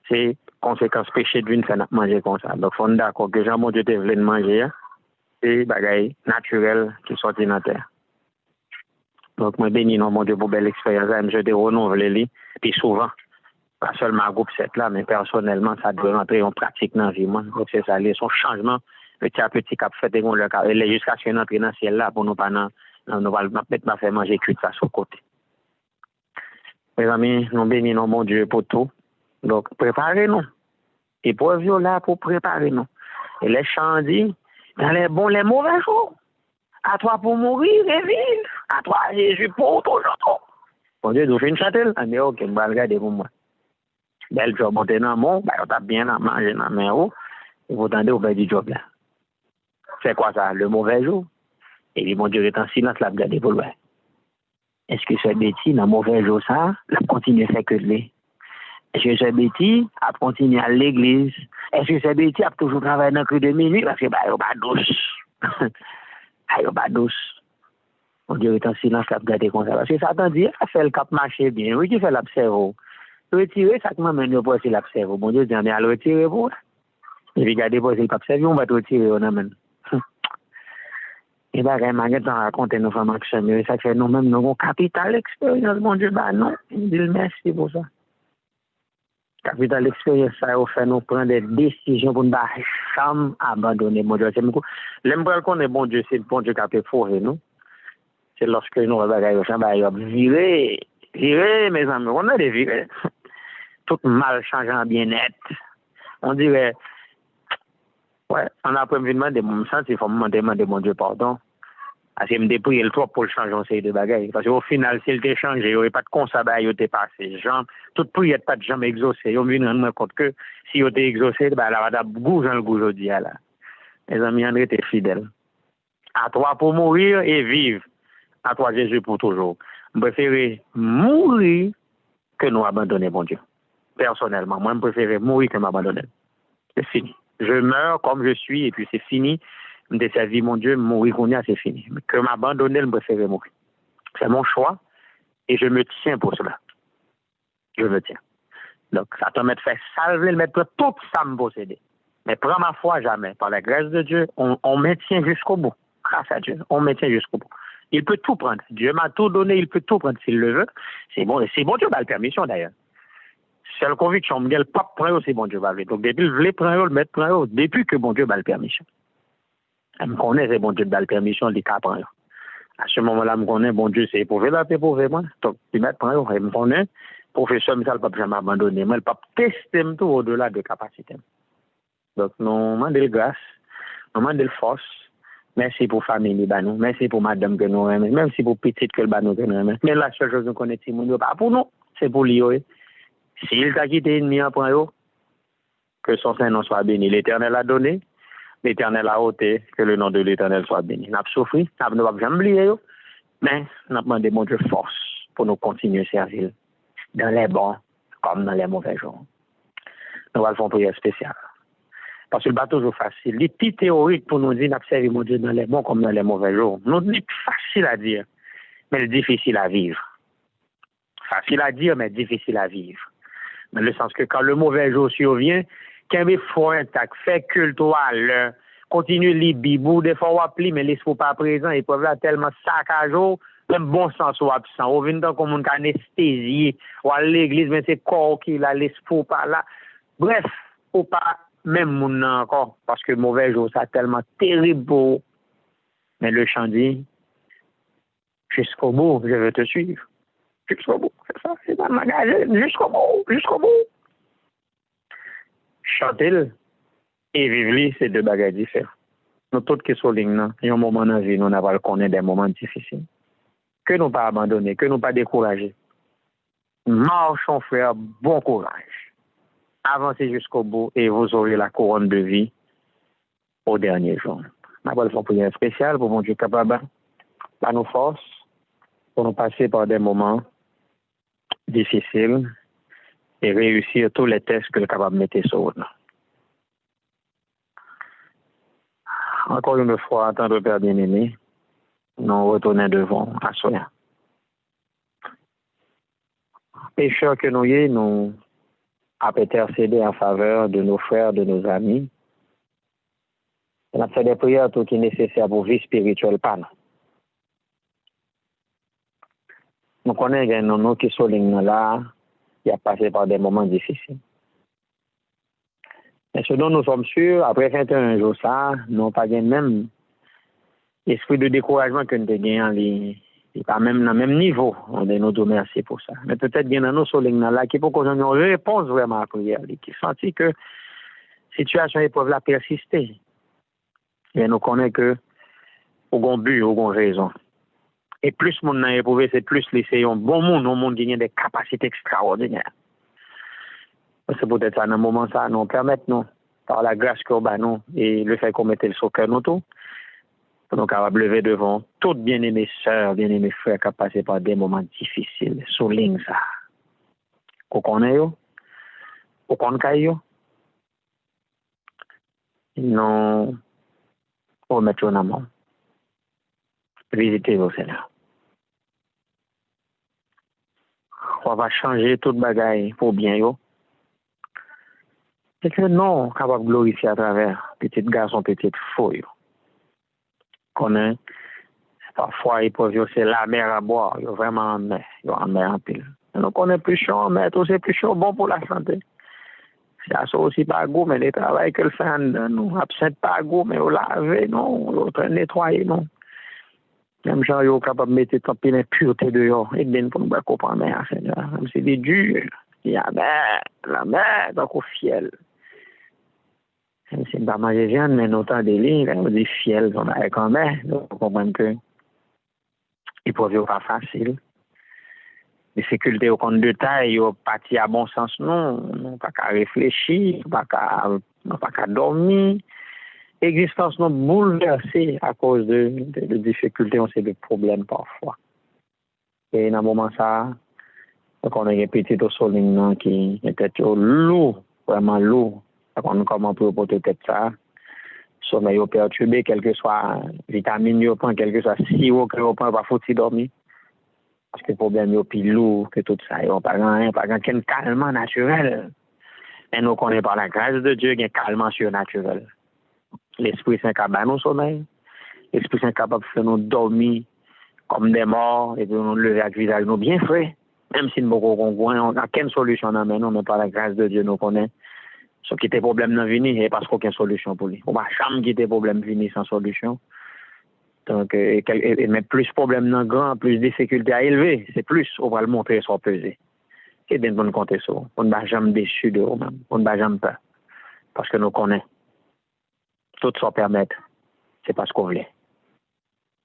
c'est conséquence péché d'une fait manger comme ça. Donc, on est d'accord que Jean, bon Dieu, te voulait manger, c'est bagaille naturel qui sortit dans la terre. Donc, moi, bénis, non, mon Dieu, pour belle expérience, je te renouveler, puis souvent. Pas seulement à groupe 7 là, mais personnellement, ça doit rentrer en pratique dans la vie. Donc, c'est ça, son changement, petit à petit, cap fait, jusqu'à ce qu'on entre dans le ciel là, pour nous pas pas faire manger cuit ça sur le côté. Mes amis, nous bénissons mon Dieu pour tout. Donc, préparez-nous. Épreuve là pour préparer nous. Et les chants disent, dans les bons, les mauvais jours, à toi pour mourir et vivre, à toi Jésus pour toujours. Mon Dieu, nous fait une châtelle. Ah, mais ok, je vais regarder pour moi. Belle job, monter dans mon, on t'a bien à manger dans la main, et vous attendez au bas du job là. C'est quoi ça, le mauvais jour? Et puis, mon Dieu, est en silence, là, regardez pour loin. Est-ce que c'est bêtise, dans le mauvais jour, ça, la continue à faire que de l'est? Est-ce que c'est bêtise, à continuer à l'église? Est-ce que c'est bêtise, à toujours travailler dans le creux de minuit? Parce que, il n'y a pas douce. Il n'y a pas douce. Mon Dieu, est en silence, là, regardez comme ça. Parce que ça t'en dit, à faire le cap marcher bien. Oui, qui fait l'observer. Retirer, ça comment mène pour essayer l'observer. Mon Dieu, dit, mais à le retirer pour. Et puis, regardez pour essayer l'observer, on va te retirer, on amène. Et bien, je vais raconter nos femmes qui ça fait nous-mêmes, nous avons capital expérience, mon Dieu, bah non, il dit merci pour ça. Capital expérience, ça fait nous prendre des décisions pour ne pas jamais abandonner, mon Dieu. L'impression qu'on est bon Dieu, c'est le bon Dieu qui a fait fourrer nous. C'est lorsque nous regardons, virer, mes amis, on a des virés. Tout mal change en bien-être. On dirait, ouais, on a prévu de demander mon sens, il faut me demander mon Dieu pardon. Parce que me dépouiller le trop pour le changer en série de bagailles. Parce qu'au final, s'il était changé, il n'y aurait pas de consabbat, il était passé. Toute prière pas de jamais exaucé. Ils ont vu rendre compte que si il était exaucé, ben, là, on a gouge le gouge aujourd'hui, là. Les amis, André était fidèle. À toi pour mourir et vivre. À toi, Jésus, pour toujours. Je préfère mourir que nous abandonner, mon Dieu. Personnellement, moi, je préfère mourir que m'abandonner. C'est fini. Je meurs comme je suis et puis c'est fini. Je me servi, mon Dieu, mourir qu'on y a, c'est fini. Mais que m'abandonner, je préfère mourir. C'est mon choix et je me tiens pour cela. Je me tiens. Donc, ça te met de faire salver, le mettre tout ça me posséder. Mais prends ma foi jamais. Par la grâce de Dieu, on maintient jusqu'au bout. Grâce à Dieu, on maintient jusqu'au bout. Il peut tout prendre. Dieu m'a tout donné, il peut tout prendre s'il le veut. C'est bon Dieu a la permission d'ailleurs. C'est la conviction, je ne peux pas prendre aussi bon Dieu va le. Donc, depuis que je prendre, le mettre prendre, depuis que bon Dieu a la permission. Je me connais, c'est bon Dieu a la permission, il peut prendre. À ce moment-là, je me connais, bon Dieu, c'est éprouvé là, c'est éprouvé moi. Donc, il met prendre, je me connais, professeur, mais ça ne peut jamais abandonner. Mais il ne peut pas tester tout au-delà de capacité. Donc, nous demandons grâce, nous demandons force. Merci pour la famille, nous. Merci pour madame que nous aimons. Même si pour petite que nous aimons. Mais la seule chose que nous connaissons, pas pour nous, c'est pour lui. S'il t'a quitté ennemi après eux, que son Saint-Nom soit béni. L'Éternel a donné, l'Éternel a ôté, que le nom de l'Éternel soit béni. Nous avons souffert, nous n'avons jamais oublié, mais nous avons demandé mon Dieu force pour nous continuer à servir dans les bons comme dans les mauvais jours. Nous allons faire une prière spéciale. Parce que le bateau est facile. Il est plus théorique pour nous dire d'observer mon Dieu dans les bons comme dans les mauvais jours. Nous c'est facile à dire, mais difficile à vivre. Facile à dire, mais difficile à vivre. Dans le sens que quand le mauvais jour survient, quand il faut intact, fait culte à l'heure, continue les bibou, des fois on appelle, mais l'esprit pas présent, ils peuvent là tellement saccage, même bon sens ou absent. On vient comme on anesthésie, ou à l'église, mais c'est corps qui là, l'esprit pas là. Bref, ou pas même mon encore, parce que mauvais jour, ça tellement terrible pour. Mais le chant dit, jusqu'au bout, je veux te suivre. Jusqu'au bout, c'est ça, c'est dans le magasin, jusqu'au bout, jusqu'au bout. Chanter et vivre, c'est deux bagages différents. Nous, toutes qui sont lignes, il y a un moment dans la vie, nous n'avons pas connaître des moments difficiles. Que nous pas abandonner, que nous pas décourager. Marchons, frère, bon courage. Avancez jusqu'au bout et vous aurez la couronne de vie au dernier jour. Nous allons faire une prière spéciale pour mon Dieu capable, à nos forces, pour nous passer par des moments difficiles et réussir tous les tests que le capable de mettre sur nous. Encore une fois, en tant que Père bien-aimé, nous retournons devant à soi. Pécheurs que nous y nous avons intercédé en faveur de nos frères, de nos amis. On a fait des prières tout qui est nécessaire pour vie spirituelle. Nous connaissons nous qui sont là, qui a passé par des moments difficiles. Mais ce dont nous sommes sûrs, après 21 jours, ça, nous n'avons pas même esprit de découragement que nous avons gagné. Et pas même dans le même niveau, on nous remercie pour ça. Mais peut-être bien dans nos solignes là, qui pour qu'on ait une réponse vraiment à la prière, qui sentit que la situation épreuve là persister. Et nous connaissons que, au un but, au raison. Et plus mon n'a éprouvé, c'est plus laisser un bon monde, un monde qui a des capacités extraordinaires. C'est peut-être ça, dans un moment, ça nous permet, nous, par la grâce qu'on a, nous, et le fait qu'on mette le soccer, nous, tout, pour nous capables de lever devant toutes bien-aimées sœurs, bien-aimés frères qui ont passé par des moments difficiles. Souligne ça. Qu'on connaît, qu'on connaît, nous, on met en amont. Visitez vos Seigneur. On va changer toute bagaille pour bien, yo. C'est que non, capable de glorifier à travers petit garçon, petite fille. Connaît, parfois, ils peuvent c'est la mer à boire, ils vraiment en mer, ils en mer en pile. Donc, on est plus chaud en mer, tout c'est plus chaud, bon pour la santé. C'est ça aussi pas goût, mais les travail que le fait en nous, absent pas goût, mais on lave, non, on train nettoyer, non. Même gens, ils sont capables de mettre tant pis l'impureté dehors, et bien pour nous comprendre, Seigneur. C'est des dur, il y a la mer, donc au fiel. C'est pas manger viande, mais autant de lignes, on dit fiel, on a quand même, donc on comprend que ils peuvent pas facile. Les difficultés au compte de taille, ils parti à bon sens, non, pas qu'à réfléchir, pas qu'à dormir. L'existence nous bouleversée à cause de difficultés, on sait des problèmes parfois. Et dans un moment ça, on a un petit ossoline qui était lourd, vraiment lourd. On comment pour porter tête ça. Sommeil perturbé, quel que soit vitamine au point, quel que soit sirop que au point, pas faut dormir. Parce que le problème est plus lourd que tout ça. On pas qu'un calmant naturel. Et nous connaissons par la grâce de Dieu un calmant surnaturel. L'Esprit Saint capable nous sommeil. L'Esprit Saint capable de faire nous dormir comme des morts et de nous lever avec le visage nous bien frais. Même si nous n'avons aucune solution dans nous, mais par la grâce de Dieu nous connaissons. Ce qui était problème dans venir, et parce qu'aucune solution pour lui. On va jamais quitter problème venir sans solution. Donc, mais plus problème dans grand, plus difficulté à élever, c'est plus, on va le montrer sans peser. Et de nous compter sur vous. On ne va jamais déçu de vous-même. On ne va jamais peur. Parce que nous connaissons. Tout ça permettre. C'est parce qu'on voulait.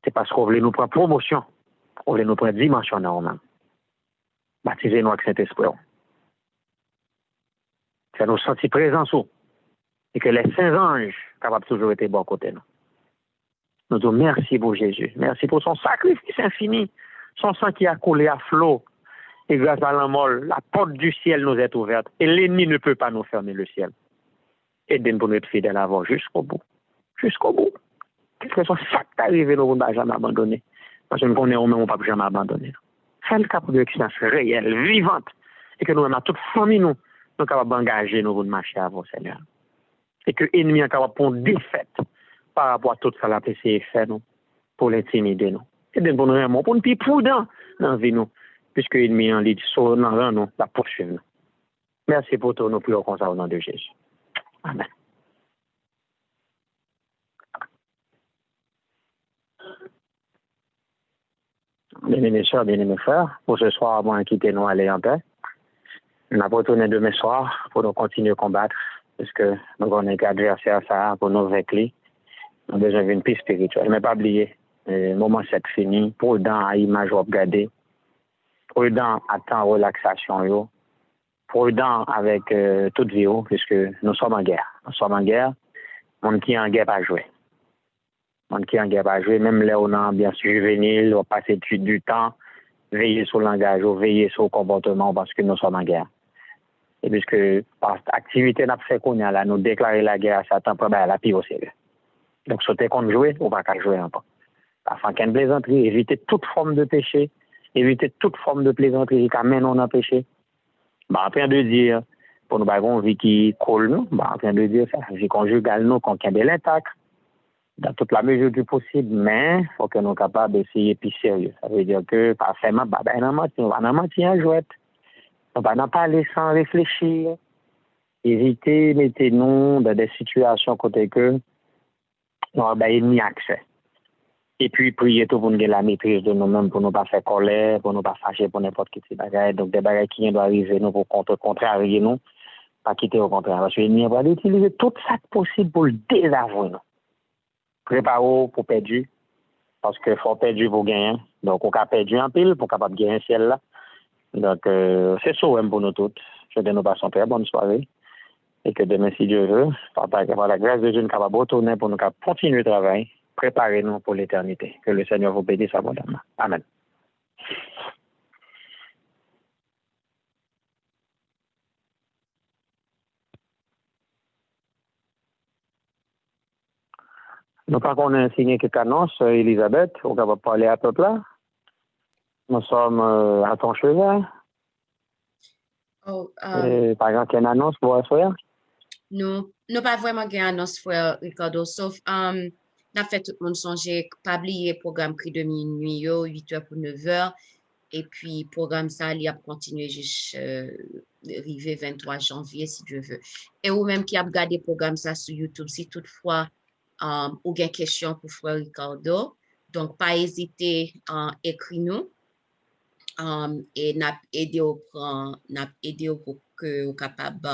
C'est parce qu'on voulait nous prendre promotion. On voulait nous prendre dimension dans nous-mêmes. Baptisez-nous avec Saint-Esprit. C'est nous sentir présents sous. Et que les saints anges capables toujours être bon côté nous. Nous disons merci pour Jésus. Merci pour son sacrifice infini. Son sang qui a coulé à flot. Et grâce à l'amour, la porte du ciel nous est ouverte. Et l'ennemi ne peut pas nous fermer le ciel. Aidez-nous pour nous être fidèles à vous jusqu'au bout. Jusqu'au bout. Quel que soit ça qui arrive, nous ne pouvons jamais abandonner. Parce que nous connaissons même, on ne peut jamais abandonner. C'est le cap de l'existence réelle, vivante. Et que nous, à toute famille, nous sommes capables d'engager nous pour marcher à vous, Seigneur. Et que l'ennemi est capable de prendre défaite par rapport à tout ça, la PC fait nous, pour l'intimider nous. Aidez-nous pour nous vraiment, pour nous plus prudents dans la vie, nous. Puisque l'ennemi en lit sur nous, la poursuivre. Merci pour tout, nous prions comme ça au nom de Jésus. Amen. Bien-aimés sœurs, bien-aimés frères, pour ce soir, moi, quitter nous aller en paix. On a retourné demain soir pour nous continuer à combattre, parce que nous avons un adversaire ça pour nous vaincre. Nous avons besoin d'une paix spirituelle. Mais pas oublier, le moment c'est fini, pour dans à image regarder, pour dans à temps relaxation, pour dans avec toute vie, puisque nous sommes en guerre. Nous sommes en guerre, monde qui est en guerre pas jouer. Monde qui est en guerre pas jouer, même là on a bien sûr juvénile, on passe du temps, veiller sur le langage, veiller sur le comportement parce que nous sommes en guerre. Et puisque par activité n'a fait qu'on a là, nous déclarer la guerre à Satan, pour la pire au sérieux. Donc, sauter contre jouer, on va pas jouer encore. Afin qu'une plaisanterie, éviter toute forme de péché, éviter toute forme de plaisanterie qui amène on a péché. Bah, après de dire, pour nous avoir une vie qui colle nous, bah, après de dire ça, vie conjugale nous, qu'on ait de l'attaque, dans toute la mesure du possible, mais il faut que nous soyons capables d'essayer plus sérieux. Ça veut dire que, parfaitement, bah, on va en mentir en jouette. On va n'en parler sans réfléchir. Éviter, mettez-nous dans des situations côté que nous avons mis accès. Et puis, prier tout pour nous la maîtrise de nous-mêmes, pour ne pas faire colère, pour ne pas fâcher pour n'importe qui bagaille. Donc, des bagailles qui doivent arriver nous pour contrarier nous, pas quitter au contraire. Parce que l'ennemi va utiliser tout ça possible pour le désavouer nous. Préparez-vous pour perdre, parce qu'il faut perdre pour gagner. Donc, on a perdu en pile pour capable de gagner un ciel là. Donc, c'est ça pour nous tous. Je vais nous passer une très bonne soirée. Et que demain, si Dieu veut, par la grâce de Dieu, nous sommes capables de retourner pour nous continuer le travail. Préparez-nous pour l'éternité. Que le Seigneur vous bénisse abondamment. Amen. Nous pas qu'on a signé quelques annonces, Elisabeth, on va parler à peu là. Nous sommes à ton chevet. Oh, par exemple, une annonce pour la soirée? Non, pas vraiment une annonce, frère Ricardo, sauf, n'a fait tout le monde songer, pas oublier programme prix de minuit, 8h pour 9h, et puis programme ça, il a continué jusqu'à arriver 23 janvier, si Dieu veut. Et ou même qui a regardé programme ça sur YouTube, si toutefois, ou bien question pour frère Ricardo, donc pas hésiter à écrire nous, et n'a aidé pour que vous capable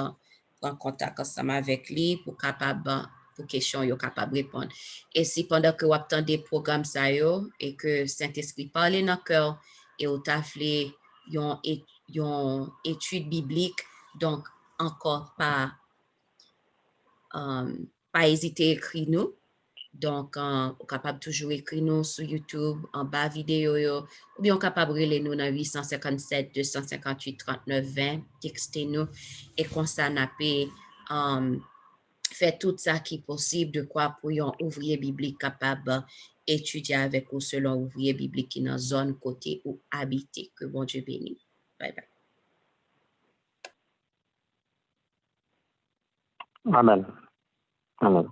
prendre contact ensemble avec lui pour capable pour question yo capable répondre. Et si pendant que vous attendez programme ça yo et que Saint-Esprit parle dans cœur et vous taflé yon étude biblique, donc encore pas hésiter à écrire nous. Donc, on est capable toujours écrire nous sur YouTube, en bas vidéo, ou bien on est capable de relire nous dans 857 258 39 20, texter nous, et comme ça, on peut faire tout ça qui est possible de quoi pour un ouvrier biblique capable d'étudier avec vous selon ouvrier biblique qui est dans la zone côté où habiter. Que bon Dieu bénisse. Bye bye. Amen. Amen.